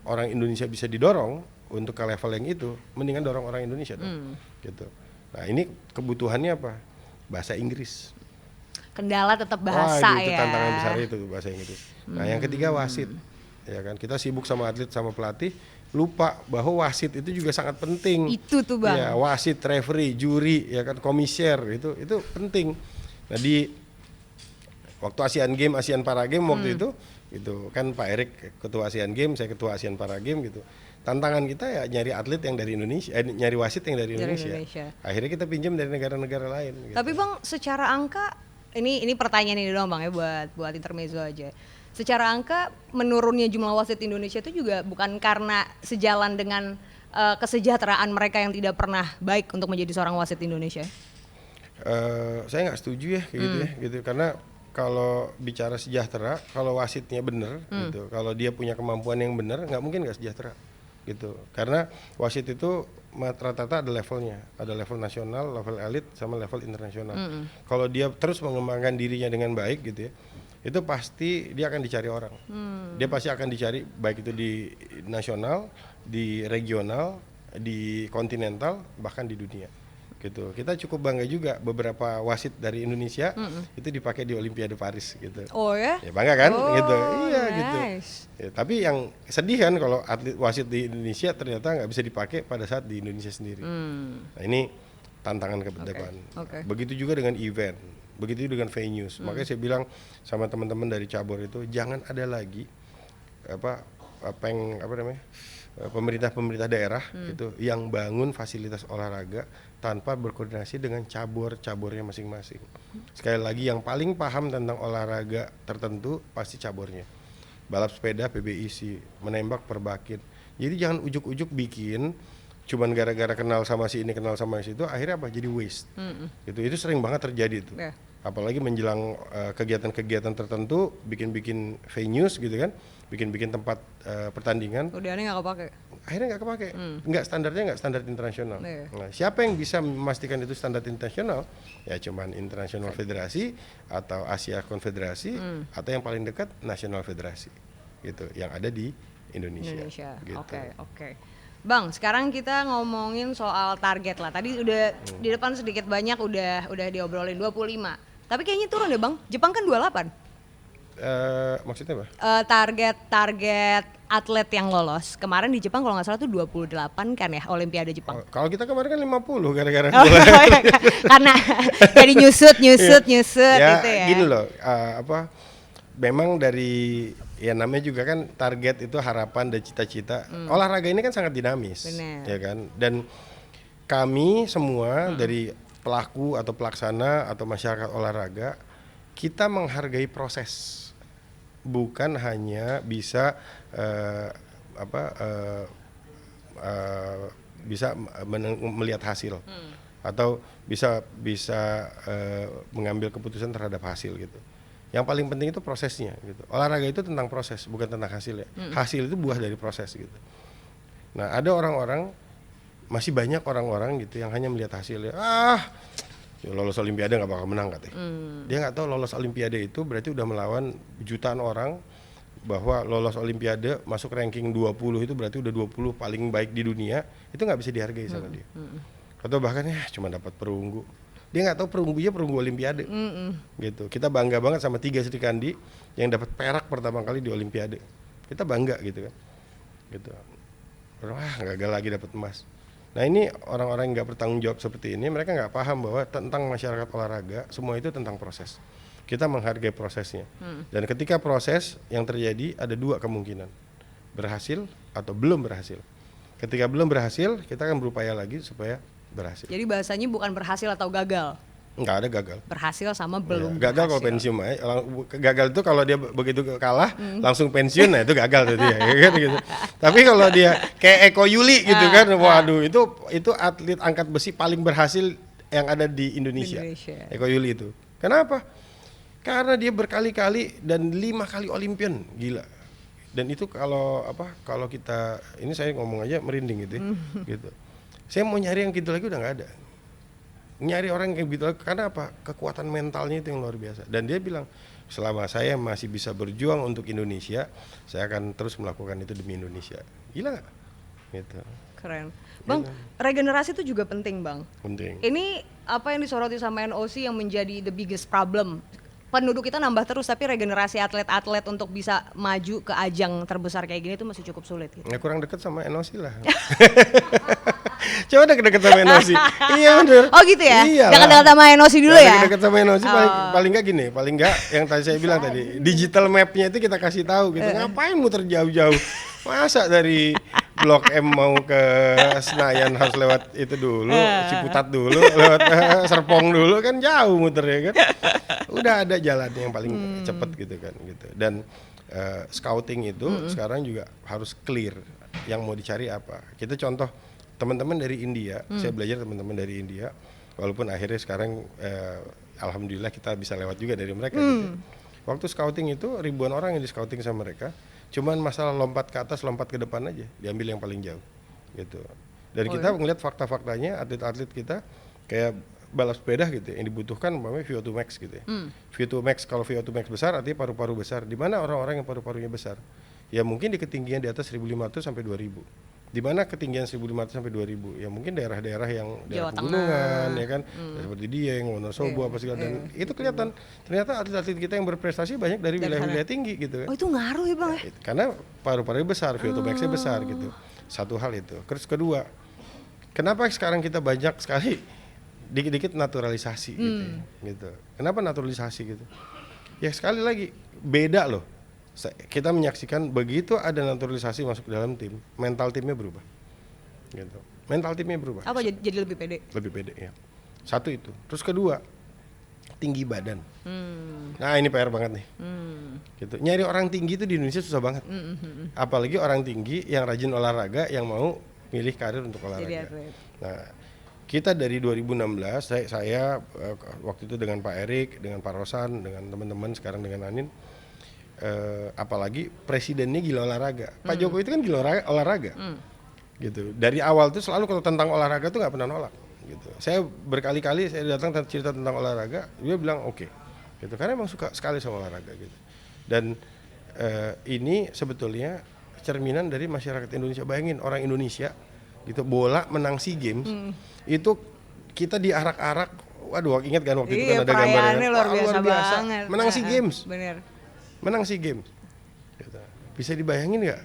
orang Indonesia bisa didorong untuk ke level yang itu, mendingan dorong orang Indonesia dong. Gitu. Nah, ini kebutuhannya apa? Bahasa Inggris. Kendala tetap bahasa itu ya. tantangan besar itu bahasa Inggris. Nah, yang ketiga wasit. Ya kan, kita sibuk sama atlet sama pelatih, lupa bahwa wasit itu juga sangat penting. Itu tuh Bang. Ya, wasit, referee, juri, ya kan, komiser itu penting. Nah, di waktu Asian Games, Asian Para Games waktu itu kan Pak Erik ketua Asian Games, saya ketua Asian Para Games gitu. Tantangan kita ya nyari atlet yang dari Indonesia, nyari wasit yang dari Indonesia. Akhirnya kita pinjam dari negara-negara lain. Gitu. Tapi Bang, secara angka, ini pertanyaan ini doang Bang ya buat intermezzo aja. Secara angka menurunnya jumlah wasit Indonesia itu juga bukan karena sejalan dengan kesejahteraan mereka yang tidak pernah baik untuk menjadi seorang wasit Indonesia. Saya nggak setuju ya kayak gitu ya, gitu, karena kalau bicara sejahtera, kalau wasitnya benar, gitu, kalau dia punya kemampuan yang benar, nggak mungkin nggak sejahtera, gitu. Karena wasit itu rata-rata ada levelnya, ada level nasional, level elit, sama level internasional. Kalau dia terus mengembangkan dirinya dengan baik, gitu ya, itu pasti dia akan dicari orang. Dia pasti akan dicari baik itu di nasional, di regional, di kontinental, bahkan di dunia. Gitu. Kita cukup bangga juga beberapa wasit dari Indonesia itu dipakai di Olimpiade Paris gitu. Oh ya? Ya bangga kan? Gitu. Iya nice. gitu. Ya, tapi yang sedih kan kalau atlet wasit di Indonesia ternyata nggak bisa dipakai pada saat di Indonesia sendiri. Nah, ini tantangan ke depan. Begitu juga dengan event. begitu dengan venues. Makanya saya bilang sama teman-teman dari cabur itu jangan ada lagi pemerintah daerah gitu yang bangun fasilitas olahraga tanpa berkoordinasi dengan cabur-caburnya masing-masing. Sekali lagi yang paling paham tentang olahraga tertentu pasti caburnya. Balap sepeda PBIC, menembak Perbakin. Jadi jangan ujuk-ujuk bikin cuman gara-gara kenal sama si ini, kenal sama si itu, akhirnya apa? Jadi waste. Gitu. Itu sering banget terjadi tuh. Yeah. Apalagi menjelang kegiatan-kegiatan tertentu, bikin-bikin venues gitu kan, bikin-bikin tempat pertandingan. Udah nggak kepake. Akhirnya nggak kepake. Nggak standarnya nggak standar internasional. Yeah. Nah, siapa yang bisa memastikan itu standar internasional? Ya cuman internasional federasi atau Asia Konfederasi atau yang paling dekat nasional federasi. Gitu, yang ada di Indonesia. Gitu. Oke. Bang, sekarang kita ngomongin soal target lah. Tadi udah di depan sedikit banyak udah diobrolin 25. Tapi kayaknya turun deh Bang. Jepang kan 28. Maksudnya apa? Target atlet yang lolos. Kemarin di Jepang kalau nggak salah tuh 28 kan ya Olimpiade Jepang. Kalau kita kemarin kan 50 gara-gara karena jadi nyusut ya, gitu ya. Gini loh, memang dari ya namanya juga kan target itu harapan dan cita-cita. Olahraga ini kan sangat dinamis. Bener. Ya kan? Dan kami semua dari pelaku atau pelaksana atau masyarakat olahraga, kita menghargai proses. Bukan hanya bisa melihat hasil atau bisa mengambil keputusan terhadap hasil gitu. Yang paling penting itu prosesnya gitu. Olahraga itu tentang proses, bukan tentang hasil ya. Hasil itu buah dari proses gitu. Nah, ada masih banyak orang-orang gitu yang hanya melihat hasilnya. Lolos Olimpiade nggak bakal menang katanya. Dia nggak tahu lolos Olimpiade itu berarti udah melawan jutaan orang, bahwa lolos Olimpiade masuk ranking 20 itu berarti udah 20 paling baik di dunia, itu nggak bisa dihargai sama dia. Atau bahkan ya cuma dapat perunggu. Dia nggak tahu perunggu Olimpiade. Gitu. Kita bangga banget sama 3 Sri Kandi yang dapat perak pertama kali di Olimpiade. Kita bangga gitu kan. Gitu. Gagal lagi dapat emas. Nah ini orang-orang yang nggak bertanggung jawab seperti ini, mereka nggak paham bahwa tentang masyarakat olahraga semua itu tentang proses. Kita menghargai prosesnya. Dan ketika proses yang terjadi ada 2 kemungkinan, berhasil atau belum berhasil. Ketika belum berhasil, kita akan berupaya lagi supaya berhasil. Jadi bahasanya bukan berhasil atau gagal. Nggak ada gagal. Berhasil sama belum ya, gagal kalau pensiun aja. Gagal itu kalau dia begitu kalah langsung pensiun, nah itu gagal tuh dia gitu. Tapi kalau dia kayak Eko Yuli gitu kan, waduh itu atlet angkat besi paling berhasil yang ada di Indonesia. Eko Yuli itu. Kenapa? Karena dia berkali-kali dan 5 kali Olimpian, gila. Dan itu kalau kita ini saya ngomong aja merinding gitu. Gitu. Saya mau nyari yang gitu lagi udah nggak ada. Nyari orang yang gitu lagi karena apa? Kekuatan mentalnya itu yang luar biasa. Dan dia bilang, selama saya masih bisa berjuang untuk Indonesia, saya akan terus melakukan itu demi Indonesia. Gila nggak? Gitu. Keren. Bang, regenerasi itu juga penting, Bang. Penting. Ini apa yang disoroti sama NOC yang menjadi the biggest problem? Penduduk kita nambah terus, tapi regenerasi atlet-atlet untuk bisa maju ke ajang terbesar kayak gini itu masih cukup sulit. Gitu. Ya kurang dekat sama NOC lah. Coba deket sama NOC. Iya bener. Oh gitu ya? Iyalah. Jangan dekat sama NOC dulu ya? Deket sama NOC paling nggak gini, paling nggak yang tadi saya bilang tadi, digital mapnya itu kita kasih tahu gitu. Ngapain muter jauh-jauh? Masa dari Blok M mau ke Senayan harus lewat itu dulu, Ciputat dulu, lewat Serpong dulu, kan jauh muternya kan. Udah ada jalannya yang paling cepet gitu kan gitu. Dan scouting itu sekarang juga harus clear yang mau dicari apa. Kita contoh teman-teman dari India, saya belajar teman-teman dari India, walaupun akhirnya sekarang alhamdulillah kita bisa lewat juga dari mereka gitu. Waktu scouting itu ribuan orang yang di scouting sama mereka, cuman masalah lompat ke atas, lompat ke depan aja, diambil yang paling jauh gitu. Dan kita ngeliat fakta-faktanya, atlet-atlet kita kayak balap sepeda gitu yang dibutuhkan umpamanya VO2 max gitu ya. VO2 max, kalau VO2 max besar artinya paru-paru besar. Di mana orang-orang yang paru-parunya besar? Ya mungkin di ketinggian di atas 1.500 sampai 2.000. Di mana ketinggian 1.500 sampai 2.000? Ya mungkin daerah-daerah yang daerah pegunungan ya kan, seperti Dieng, Wonosobo apa segala, dan itu kelihatan ternyata atlet-atlet kita yang berprestasi banyak dari wilayah-wilayah tinggi gitu kan. Oh itu ngaruh ya Bang? Karena paru-parunya besar, VO2 max-nya besar gitu. Satu hal itu. Terus kedua, kenapa sekarang kita banyak sekali dikit-dikit naturalisasi gitu. Kenapa naturalisasi gitu? Ya sekali lagi beda loh. Kita menyaksikan begitu ada naturalisasi masuk ke dalam tim, mental timnya berubah. Gitu. Mental timnya berubah. Apa jadi lebih pede? Lebih pede ya. Satu itu. Terus kedua, tinggi badan. Nah ini PR banget nih. Gitu. Nyari orang tinggi itu di Indonesia susah banget. Apalagi orang tinggi yang rajin olahraga, yang mau milih karir untuk olahraga. Nah, kita dari 2016 saya waktu itu dengan Pak Erik, dengan Pak Rosan, dengan teman-teman, sekarang dengan Anin, apalagi presidennya gila olahraga. Pak Jokowi itu kan gila olahraga. Gitu. Dari awal tuh selalu kalau tentang olahraga tuh nggak pernah nolak. Gitu. Saya berkali-kali saya datang cerita tentang olahraga, dia bilang oke. Gitu. Karena emang suka sekali sama olahraga gitu. Dan ini sebetulnya cerminan dari masyarakat Indonesia. Bayangin orang Indonesia gitu, bola menang SEA Games itu kita diarak-arak. Waduh, ingat kan waktu itu kan ada gambarnya luar biasa banget. Menang SEA Games. Bener. Menang SEA Games. Gitu. Bisa dibayangin nggak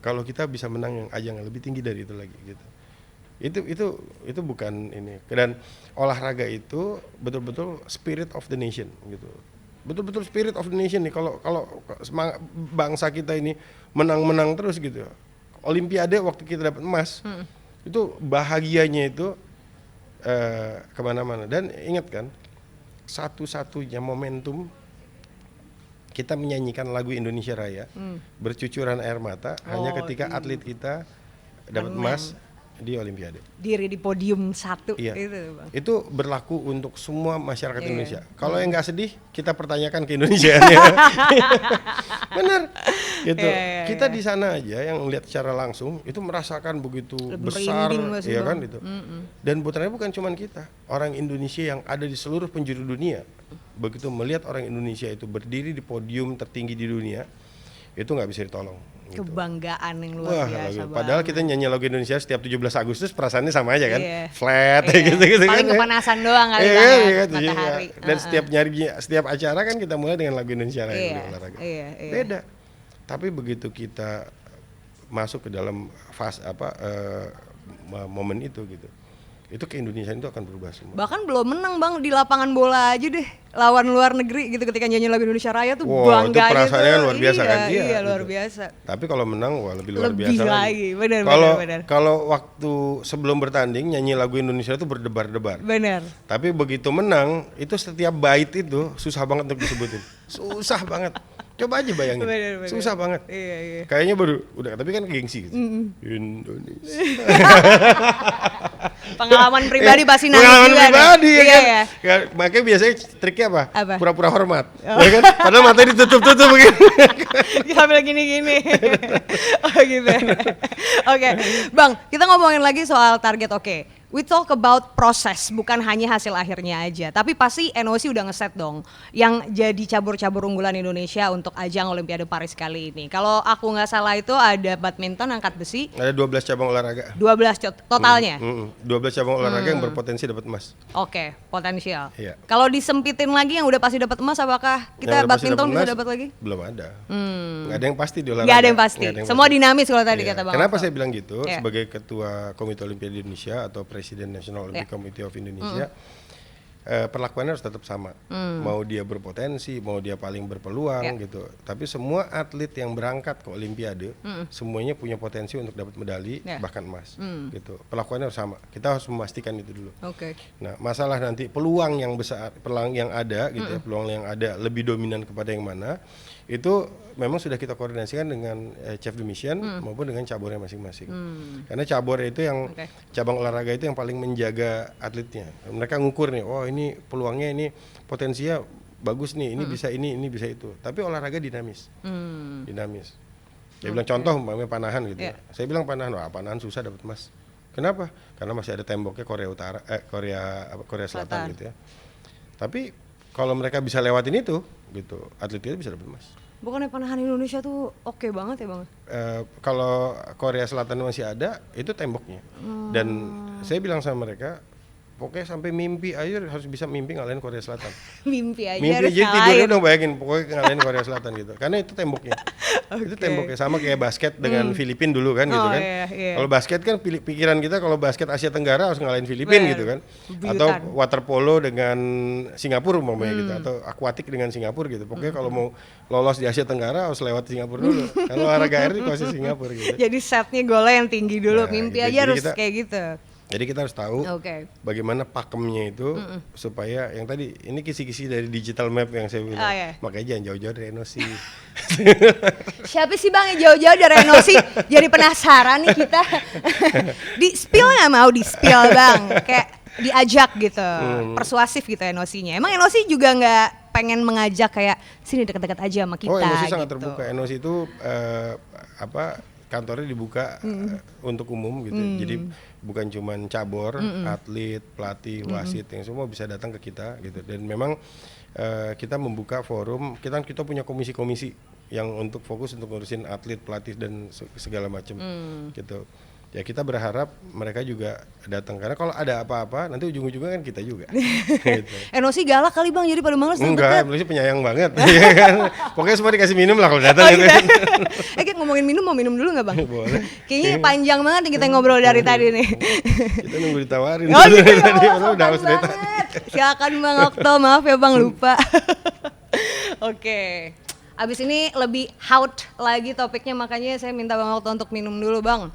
kalau kita bisa menang yang ajang lebih tinggi dari itu lagi gitu. Itu bukan ini. Dan olahraga itu betul-betul spirit of the nation gitu. Betul-betul spirit of the nation nih. Kalau bangsa kita ini menang-menang terus gitu. Olimpiade waktu kita dapat emas, itu bahagianya itu kemana-mana. Dan ingat kan, satu-satunya momentum kita menyanyikan lagu Indonesia Raya, bercucuran air mata, hanya ketika atlet kita dapat emas di Olimpiade. Diri di podium 1 iya. Itu, Bang. Itu berlaku untuk semua masyarakat Indonesia. Kalau yang nggak sedih, kita pertanyakan ke Indonesia. Benar. Gitu. Kita di sana aja yang lihat secara langsung itu merasakan begitu besar, ya kan itu. Dan putranya bukan cuma kita, orang Indonesia yang ada di seluruh penjuru dunia. Begitu melihat orang Indonesia itu berdiri di podium tertinggi di dunia, itu nggak bisa ditolong. Gitu. Kebanggaan yang luar biasa. Padahal kita nyanyi lagu Indonesia setiap 17 Agustus perasaannya sama aja kan, Paling flat gitu-gitu paling kan. kepanasan doang kali matahari. Dan setiap acara kan kita mulai dengan lagu Indonesia Raya olahraga. Beda. Tapi begitu kita masuk ke dalam fase momen itu gitu, itu ke-Indonesiaan itu akan berubah semua. Bahkan belum menang Bang di lapangan bola aja deh, lawan luar negeri gitu, ketika nyanyi lagu Indonesia Raya tuh bangga itu perasaannya kan luar biasa kan. Iya luar biasa. Tapi kalau menang lebih luar biasa lagi. Benar. Kalau waktu sebelum bertanding nyanyi lagu Indonesia itu berdebar-debar. Benar. Tapi begitu menang itu setiap bait itu susah banget untuk disebutin. Susah banget. Coba aja bayangin. Bener. Susah banget. Iya. Kayaknya baru udah, tapi kan gengsi gitu. Indonesia. Pengalaman pribadi pasti nangis Pengalaman juga. Pribadi ya kan. Iya. Ya, makanya biasanya triknya apa? Apa? Pura-pura hormat. Ya kan? Padahal matanya ditutup-tutup begini. Sambil gini-gini. Oh gitu. Oke. Bang, kita ngomongin lagi soal target. Oke. We talk about proses, bukan hanya hasil akhirnya aja. Tapi pasti NOC udah ngeset dong yang jadi cabur-cabur unggulan Indonesia untuk ajang Olimpiade Paris kali ini. Kalau aku nggak salah itu ada badminton, angkat besi. Ada 12 cabang olahraga. 12 totalnya? 12 cabang olahraga yang berpotensi dapat emas. Oke, potensial. Iya. Kalau disempitin lagi yang udah pasti dapat emas, apakah kita badminton bisa dapat lagi? Belum ada. Nggak ada yang pasti di olahraga. Nggak ada yang pasti. Semua dinamis kalau tadi kata Bang. Kenapa saya bilang gitu? Sebagai Ketua Komite Olimpiade Indonesia atau Presiden National Olympic Committee of Indonesia, perlakuannya harus tetap sama. Mau dia berpotensi, mau dia paling berpeluang gitu. Tapi semua atlet yang berangkat ke Olimpiade, semuanya punya potensi untuk dapat medali, bahkan emas. Gitu. Perlakuannya harus sama. Kita harus memastikan itu dulu. Nah, masalah nanti peluang yang besar, peluang yang ada gitu ya, peluang yang ada lebih dominan kepada yang mana? Itu memang sudah kita koordinasikan dengan chef de mission maupun dengan cabornya masing-masing. Karena cabor itu yang cabang olahraga itu yang paling menjaga atletnya. Mereka ngukur nih, oh ini peluangnya, ini potensinya bagus nih, ini bisa ini bisa itu. Tapi olahraga dinamis. Dinamis. Dia bilang contoh umpamanya panahan gitu. Saya bilang panahan susah dapat emas. Kenapa? Karena masih ada temboknya Korea Selatan gitu ya. Tapi kalau mereka bisa lewatin itu gitu, atlet itu bisa dapat emas. Bukannya panahan Indonesia tuh oke banget ya Bang? Kalau Korea Selatan masih ada, itu temboknya. Dan saya bilang sama mereka, pokoknya sampai mimpi aja harus bisa mimpi ngalahin Korea Selatan. Mimpi aja mimpi harus aja tidurnya dong, bayangin pokoknya ngalahin Korea Selatan gitu. Karena itu temboknya. Itu temboknya sama kayak basket dengan Filipina dulu kan gitu kan. Iya. Kalau basket kan pikiran kita kalau basket Asia Tenggara harus ngalahin Filipina gitu kan. Atau water polo dengan Singapura umpamanya gitu, atau akuatik dengan Singapura gitu. Pokoknya kalau mau lolos di Asia Tenggara harus lewat Singapura dulu. Kalau olahraga air itu pasti Singapura gitu. Jadi setnya golnya yang tinggi dulu, mimpi gitu. aja harus kayak gitu. Jadi kita harus tahu bagaimana pakemnya itu supaya yang tadi ini kisi-kisi dari digital map yang saya bilang. Makanya jangan jauh-jauh dari Enosi. Siapa sih Bang yang jauh-jauh dari Enosi? Jadi penasaran nih kita. Di spill nggak mau di spill Bang? Kayak diajak gitu, persuasif gitu Enosinya. Emang Enosi juga nggak pengen mengajak kayak sini dekat-dekat aja sama kita? Oh Enosi sangat gitu. terbuka. Enosi itu kantornya dibuka untuk umum gitu. Jadi bukan cuman cabur, atlet, pelatih, wasit yang semua bisa datang ke kita gitu. Dan memang kita membuka forum, kita punya komisi-komisi yang untuk fokus untuk ngurusin atlet, pelatih dan segala macam gitu. Ya kita berharap mereka juga datang karena kalau ada apa-apa nanti ujung-ujungnya kan kita juga. Gitu. Enosi galak kali Bang, jadi pada males. Enggak, Enosi penyayang banget. Pokoknya semua dikasih minum lah kalau datang gitu. Kita ngomongin minum, mau minum dulu nggak Bang? Boleh. Kayaknya panjang banget nih kita ngobrol dari tadi nih. Kita nunggu ditawarin. Oh gitu ya, udah haus dari tadi. Silakan Bang Okto, maaf ya Bang lupa. Oke. Abis ini lebih hot lagi topiknya, makanya saya minta Bang Okto untuk minum dulu Bang.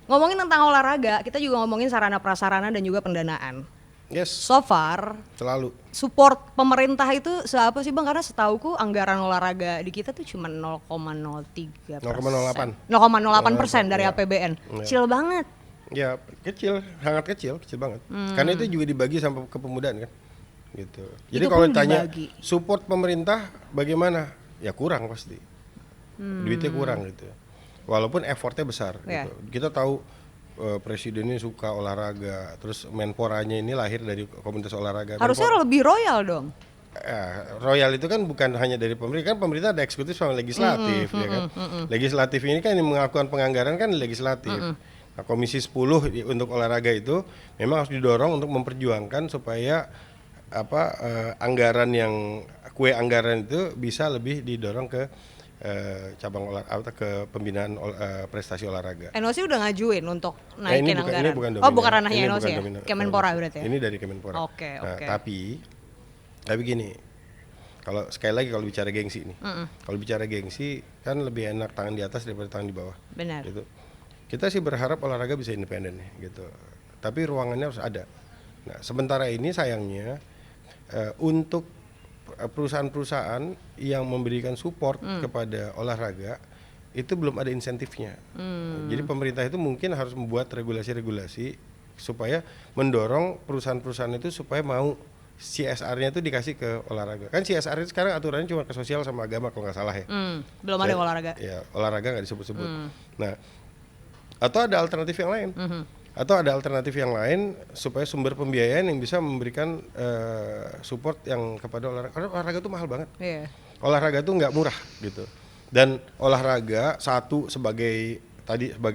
Ngomongin tentang olahraga, kita juga ngomongin sarana prasarana dan juga pendanaan. Yes. So far, selalu support pemerintah itu seapa sih Bang? Karena setauku anggaran olahraga di kita tuh cuma 0,03%. 0,08% dari APBN. Kecil banget. Ya, kecil, sangat kecil banget. Karena itu juga dibagi sampai kepemudaan kan. Gitu. Jadi kalau ditanya support pemerintah bagaimana? Ya kurang pasti. Duitnya kurang gitu. Walaupun effortnya besar gitu. Kita tahu presidennya suka olahraga, terus Menporanya ini lahir dari komunitas olahraga. Harusnya lebih royal dong. Royal itu kan bukan hanya dari pemerintah, kan pemerintah ada eksekutif sama legislatif ya kan. Legislatif ini kan yang melakukan penganggaran kan legislatif. Nah, Komisi 10 untuk olahraga itu memang harus didorong untuk memperjuangkan supaya anggaran kue anggaran itu bisa lebih didorong ke cabang olahraga ke pembinaan prestasi olahraga. Enosi udah ngajuin untuk naikin anggaran. Ini bukan bukan ranahnya Enosi ya. Kemenpora berarti ya. Ini dari Kemenpora. Oke. Tapi gini, kalau sekali lagi kalau bicara gengsi nih, kalau bicara gengsi kan lebih enak tangan di atas daripada tangan di bawah. Benar. Gitu. Kita sih berharap olahraga bisa independen nih, gitu. Tapi ruangannya harus ada. Nah, sementara ini sayangnya untuk perusahaan-perusahaan yang memberikan support kepada olahraga itu belum ada insentifnya. Jadi pemerintah itu mungkin harus membuat regulasi-regulasi supaya mendorong perusahaan-perusahaan itu supaya mau CSR-nya itu dikasih ke olahraga. Kan CSR itu sekarang aturannya cuma ke sosial sama agama kalau nggak salah ya. Belum ada olahraga. Ya, olahraga nggak disebut-sebut. Nah, atau ada alternatif yang lain. Atau ada alternatif yang lain supaya sumber pembiayaan yang bisa memberikan support yang kepada olahraga. Karena olahraga itu mahal banget. Olahraga itu nggak murah gitu. Dan olahraga sebagai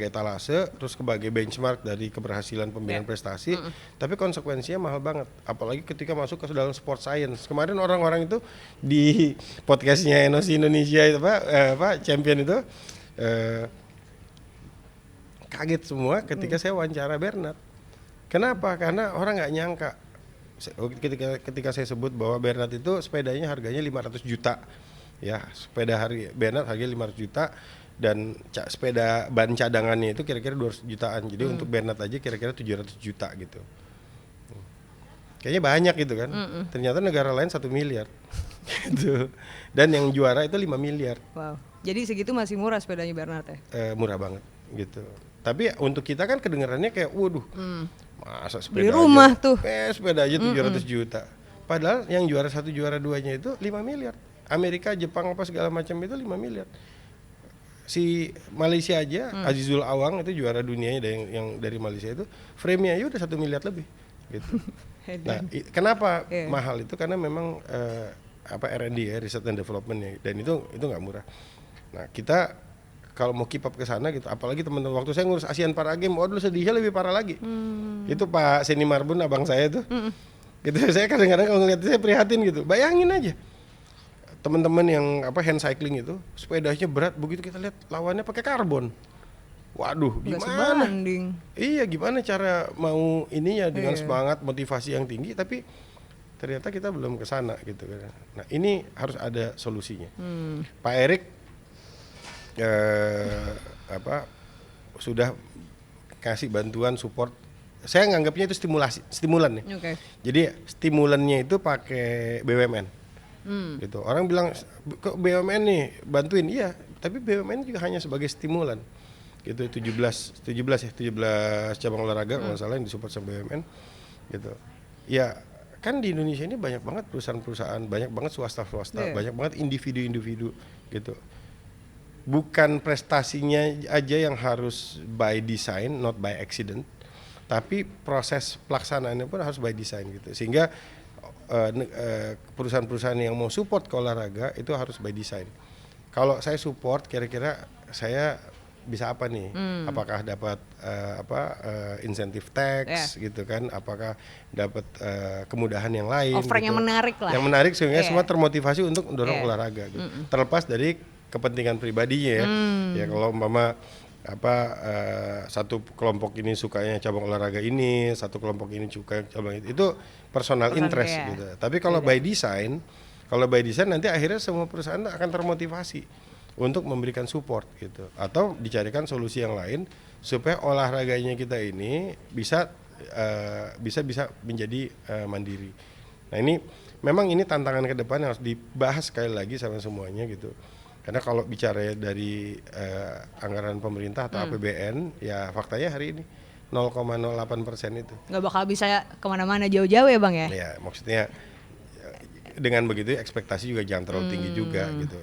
etalase, terus sebagai benchmark dari keberhasilan pembinaan prestasi, tapi konsekuensinya mahal banget. Apalagi ketika masuk ke dalam sport science. Kemarin orang-orang itu di podcastnya Enosi Indonesia itu champion itu kaget semua ketika saya wawancara Bernard. Kenapa? Karena orang nggak nyangka ketika saya sebut bahwa Bernard itu sepedanya harganya 500 juta. Ya, Bernard harganya 500 juta dan sepeda ban cadangannya itu kira-kira 200 jutaan. Jadi untuk Bernard aja kira-kira 700 juta gitu. Kayaknya banyak gitu kan. Ternyata negara lain 1 miliar. Gitu. Dan yang juara itu 5 miliar. Wow. Jadi segitu masih murah sepedanya Bernard ya? Murah banget gitu. Tapi untuk kita kan kedengarannya kayak waduh. Masa sepeda beli rumah aja, tuh. Sepeda aja 700 juta. Padahal yang juara 1 juara 2-nya itu 5 miliar. Amerika, Jepang apa segala macam itu 5 miliar. Si Malaysia aja, Azizul Awang itu juara dunianya yang dari Malaysia itu, frame-nya aja udah 1 miliar lebih gitu. Nah, kenapa mahal itu? Karena memang R&D ya, research and development ya, dan itu nggak murah. Nah, kita kalau mau keep up ke sana gitu, apalagi teman-teman waktu saya ngurus Asian Para Games, dulu sedihnya lebih parah lagi. Itu Pak Seni Marbun, abang saya tuh. Gitu, saya kadang-kadang kalau ngeliat saya prihatin gitu. Bayangin aja. teman-teman yang hand cycling itu sepedanya berat, begitu kita lihat lawannya pakai karbon. Waduh, gimana? Iya, gimana cara mau ininya dengan semangat, motivasi yang tinggi, tapi ternyata kita belum ke sana gitu kan. Nah, ini harus ada solusinya. Pak Erik sudah kasih bantuan support. Saya nganggapnya itu stimulan nih. Jadi stimulannya itu pakai BUMN. Gitu. Orang bilang kok BUMN nih bantuin, iya, tapi BUMN juga hanya sebagai stimulan. Gitu 17 cabang olahraga kalau salah yang disupport sama BUMN gitu. Ya, kan di Indonesia ini banyak banget perusahaan-perusahaan, banyak banget swasta, banyak banget individu-individu gitu. Bukan prestasinya aja yang harus by design, not by accident, tapi proses pelaksanaannya pun harus by design gitu. Sehingga perusahaan-perusahaan yang mau support ke olahraga itu harus by design. Kalau saya support, kira-kira saya bisa apa nih? Apakah dapat insentif tax gitu kan? Apakah dapat kemudahan yang lain? Offer gitu. yang menarik lah. Yang menarik sehingga semua termotivasi untuk mendorong olahraga. Gitu. Terlepas dari kepentingan pribadinya ya. Ya kalau umpama satu kelompok ini sukanya cabang olahraga ini, satu kelompok ini suka cabang itu personal interest gitu. Tapi kalau by design nanti akhirnya semua perusahaan akan termotivasi untuk memberikan support gitu, atau dicarikan solusi yang lain supaya olahraganya kita ini bisa menjadi mandiri. Nah, ini memang tantangan ke depan yang harus dibahas sekali lagi sama semuanya gitu. Karena kalau bicara dari anggaran pemerintah atau APBN, ya faktanya hari ini 0,08% itu. Nggak bakal bisa kemana-mana jauh-jauh ya Bang ya? Ya, maksudnya dengan begitu ekspektasi juga jangan terlalu tinggi juga gitu.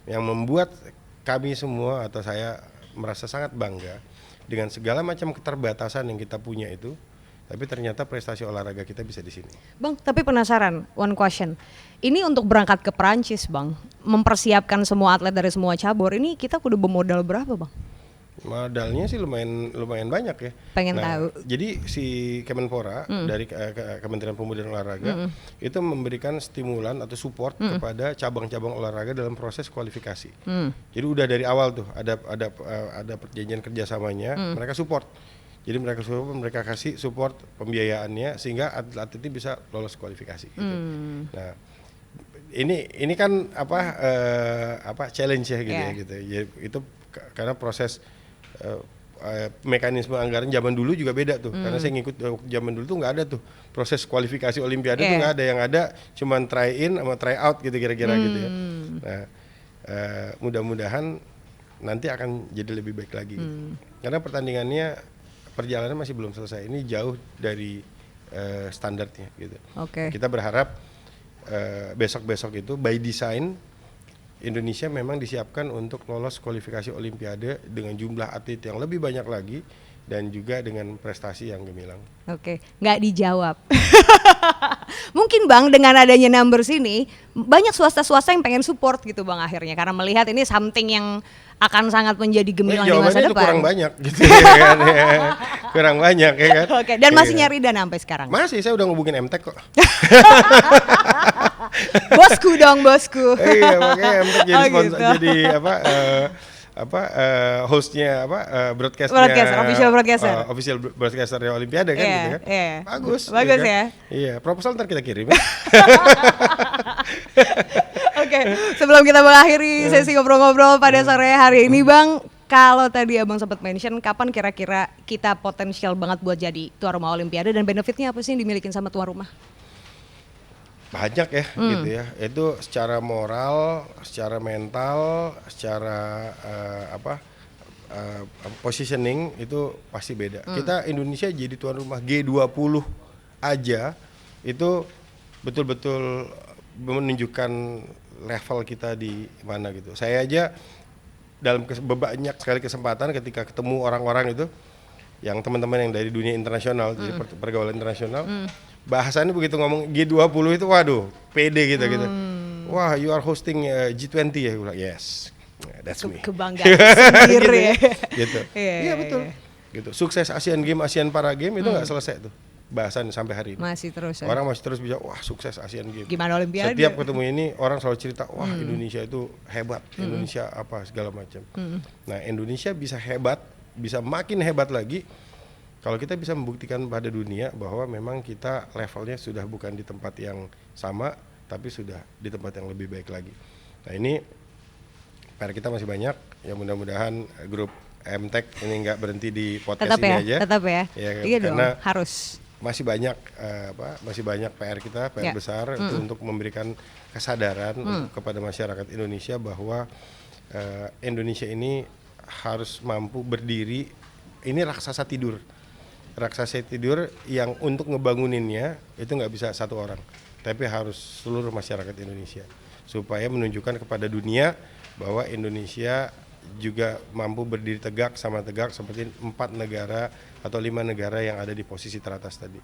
Yang membuat kami semua atau saya merasa sangat bangga dengan segala macam keterbatasan yang kita punya itu, tapi ternyata prestasi olahraga kita bisa di sini. Bang, tapi penasaran, one question. Ini untuk berangkat ke Perancis, Bang, mempersiapkan semua atlet dari semua cabur, ini kita kudu bermodal berapa, Bang? Modalnya sih lumayan banyak ya. Pengen tahu. Jadi si Kemenpora dari Kementerian Pemuda dan Olahraga itu memberikan stimulan atau support kepada cabang-cabang olahraga dalam proses kualifikasi. Jadi udah dari awal tuh ada perjanjian kerjasamanya, mereka support. Jadi mereka kasih support pembiayaannya sehingga atlet ini bisa lolos kualifikasi. Gitu. Nah, ini kan challenge ya gitu ya gitu. Ya, itu karena proses mekanisme anggaran zaman dulu juga beda tuh, karena saya ngikut zaman dulu tuh nggak ada tuh proses kualifikasi olimpiade tuh nggak ada, yang ada cuman try in sama try out gitu kira-kira gitu ya. Nah, mudah-mudahan nanti akan jadi lebih baik lagi gitu. Karena perjalanan masih belum selesai, ini jauh dari standarnya gitu. Kita berharap besok-besok itu by design Indonesia memang disiapkan untuk lolos kualifikasi olimpiade dengan jumlah atlet yang lebih banyak lagi dan juga dengan prestasi yang gemilang. Nggak dijawab. Mungkin Bang dengan adanya numbers ini banyak swasta-swasta yang pengen support gitu Bang akhirnya, karena melihat ini something yang akan sangat menjadi gemilang di masa depan. Kurang banyak gitu ya kan. Kurang banyak ya kan. Dan masih nyari dana sampai sekarang? Masih, saya udah ngehubungin MTek kok. Bosku dong, bosku. Iya, makanya MTek jadi sponsor, gitu. Jadi hostnya broadcaster, official broadcaster Olimpiade kan gitu kan. Bagus ya. Iya, proposal ntar kita kirim. Sebelum kita mengakhiri sesi ngobrol-ngobrol pada sore hari ini Bang, kalau tadi Abang sempat mention kapan kira-kira kita potensial banget buat jadi tuan rumah Olimpiade, dan benefitnya apa sih yang dimiliki sama tuan rumah? Banyak ya gitu ya. Itu secara moral, secara mental, secara positioning itu pasti beda. Kita Indonesia jadi tuan rumah G20 aja itu betul-betul menunjukkan level kita di mana gitu. Saya aja dalam banyak sekali kesempatan ketika ketemu orang-orang itu yang teman-teman yang dari dunia internasional, jadi pergaulan internasional, bahasannya begitu ngomong G20 itu waduh, pede gitu. Wah, you are hosting G20 ya, gue bilang yes. That's me. Kebanggaan sendiri gitu. Iya betul. Gitu. Sukses Asian Games, Asian Para Games itu nggak selesai tuh. bahasan sampai hari ini. Masih terus ya? Orang masih terus bisa, wah sukses Asian Games. Gimana Olimpiade? Setiap ketemu ini orang selalu cerita, wah Indonesia itu hebat, Indonesia apa segala macam. Nah Indonesia bisa hebat, bisa makin hebat lagi kalau kita bisa membuktikan pada dunia bahwa memang kita levelnya sudah bukan di tempat yang sama, tapi sudah di tempat yang lebih baik lagi. Nah ini PR kita masih banyak, ya mudah-mudahan grup MTech ini nggak berhenti di podcast tetap ini ya, aja. Tetap ya, iya dong, karena harus. Masih banyak masih banyak PR kita, PR besar untuk memberikan kesadaran kepada masyarakat Indonesia bahwa Indonesia ini harus mampu berdiri. Ini raksasa tidur yang untuk ngebanguninnya itu nggak bisa satu orang, tapi harus seluruh masyarakat Indonesia supaya menunjukkan kepada dunia bahwa Indonesia juga mampu berdiri tegak seperti 4 negara atau 5 negara yang ada di posisi teratas tadi.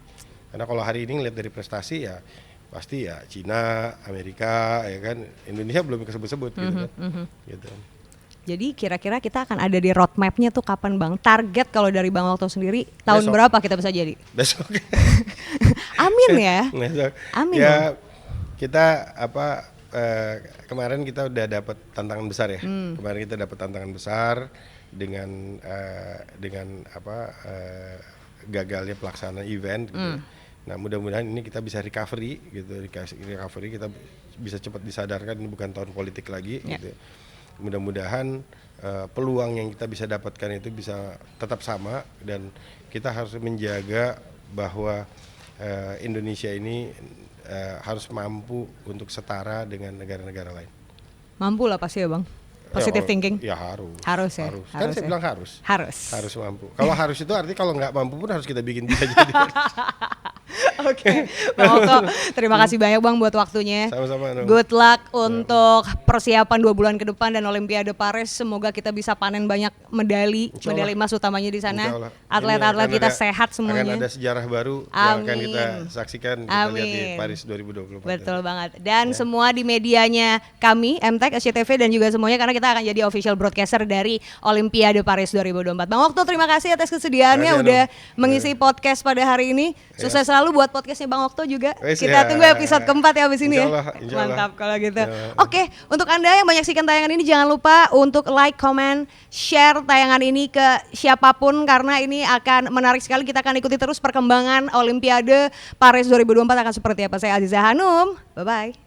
Karena kalau hari ini ngelihat dari prestasi ya pasti ya Cina, Amerika, ya kan, Indonesia belum kesebut-sebut gitu kan. Gitu. Jadi kira-kira kita akan ada di roadmap-nya tuh kapan Bang? Target kalau dari Bang Okto sendiri tahun berapa kita bisa jadi? Besok. Amin ya. Besok. Amin. Ya kita kemarin kita udah dapat tantangan besar ya. Kemarin kita dapat tantangan besar dengan gagalnya pelaksanaan event gitu. Nah, mudah-mudahan ini kita bisa recovery gitu. Recovery kita bisa cepat disadarkan ini bukan tahun politik lagi gitu. Mudah-mudahan peluang yang kita bisa dapatkan itu bisa tetap sama dan kita harus menjaga bahwa Indonesia ini harus mampu untuk setara dengan negara-negara lain. Mampu lah pasti ya Bang. Positive thinking. Ya harus. Harus ya. Kan saya bilang harus. Harus Mampu. Kalau harus itu artinya kalau nggak mampu pun harus kita bikin bisa jadi. Oke. Bang Okto, terima kasih banyak Bang buat waktunya. Sama-sama. Good luck untuk persiapan 2 bulan ke depan dan Olimpiade Paris. Semoga kita bisa panen banyak medali emas utamanya di sana. Atlet-atlet kita sehat semuanya. Akan ada sejarah baru yang akan kita saksikan kita lihat di Paris 2024. Betul banget. Dan semua di medianya kami, MTech, SCTV dan juga semuanya karena kita akan jadi official broadcaster dari Olimpiade Paris 2024. Bang Okto, terima kasih atas kesediaannya udah mengisi podcast pada hari ini. Sukses selalu buat podcastnya Bang Okto juga. Kita tunggu episode keempat ya abis ini ya. Mantap kalau gitu. Oke, untuk Anda yang menyaksikan tayangan ini jangan lupa untuk like, comment, share tayangan ini ke siapapun karena ini akan menarik sekali. Kita akan ikuti terus perkembangan Olimpiade Paris 2024 akan seperti apa. Saya Aziza Hanum. Bye-bye.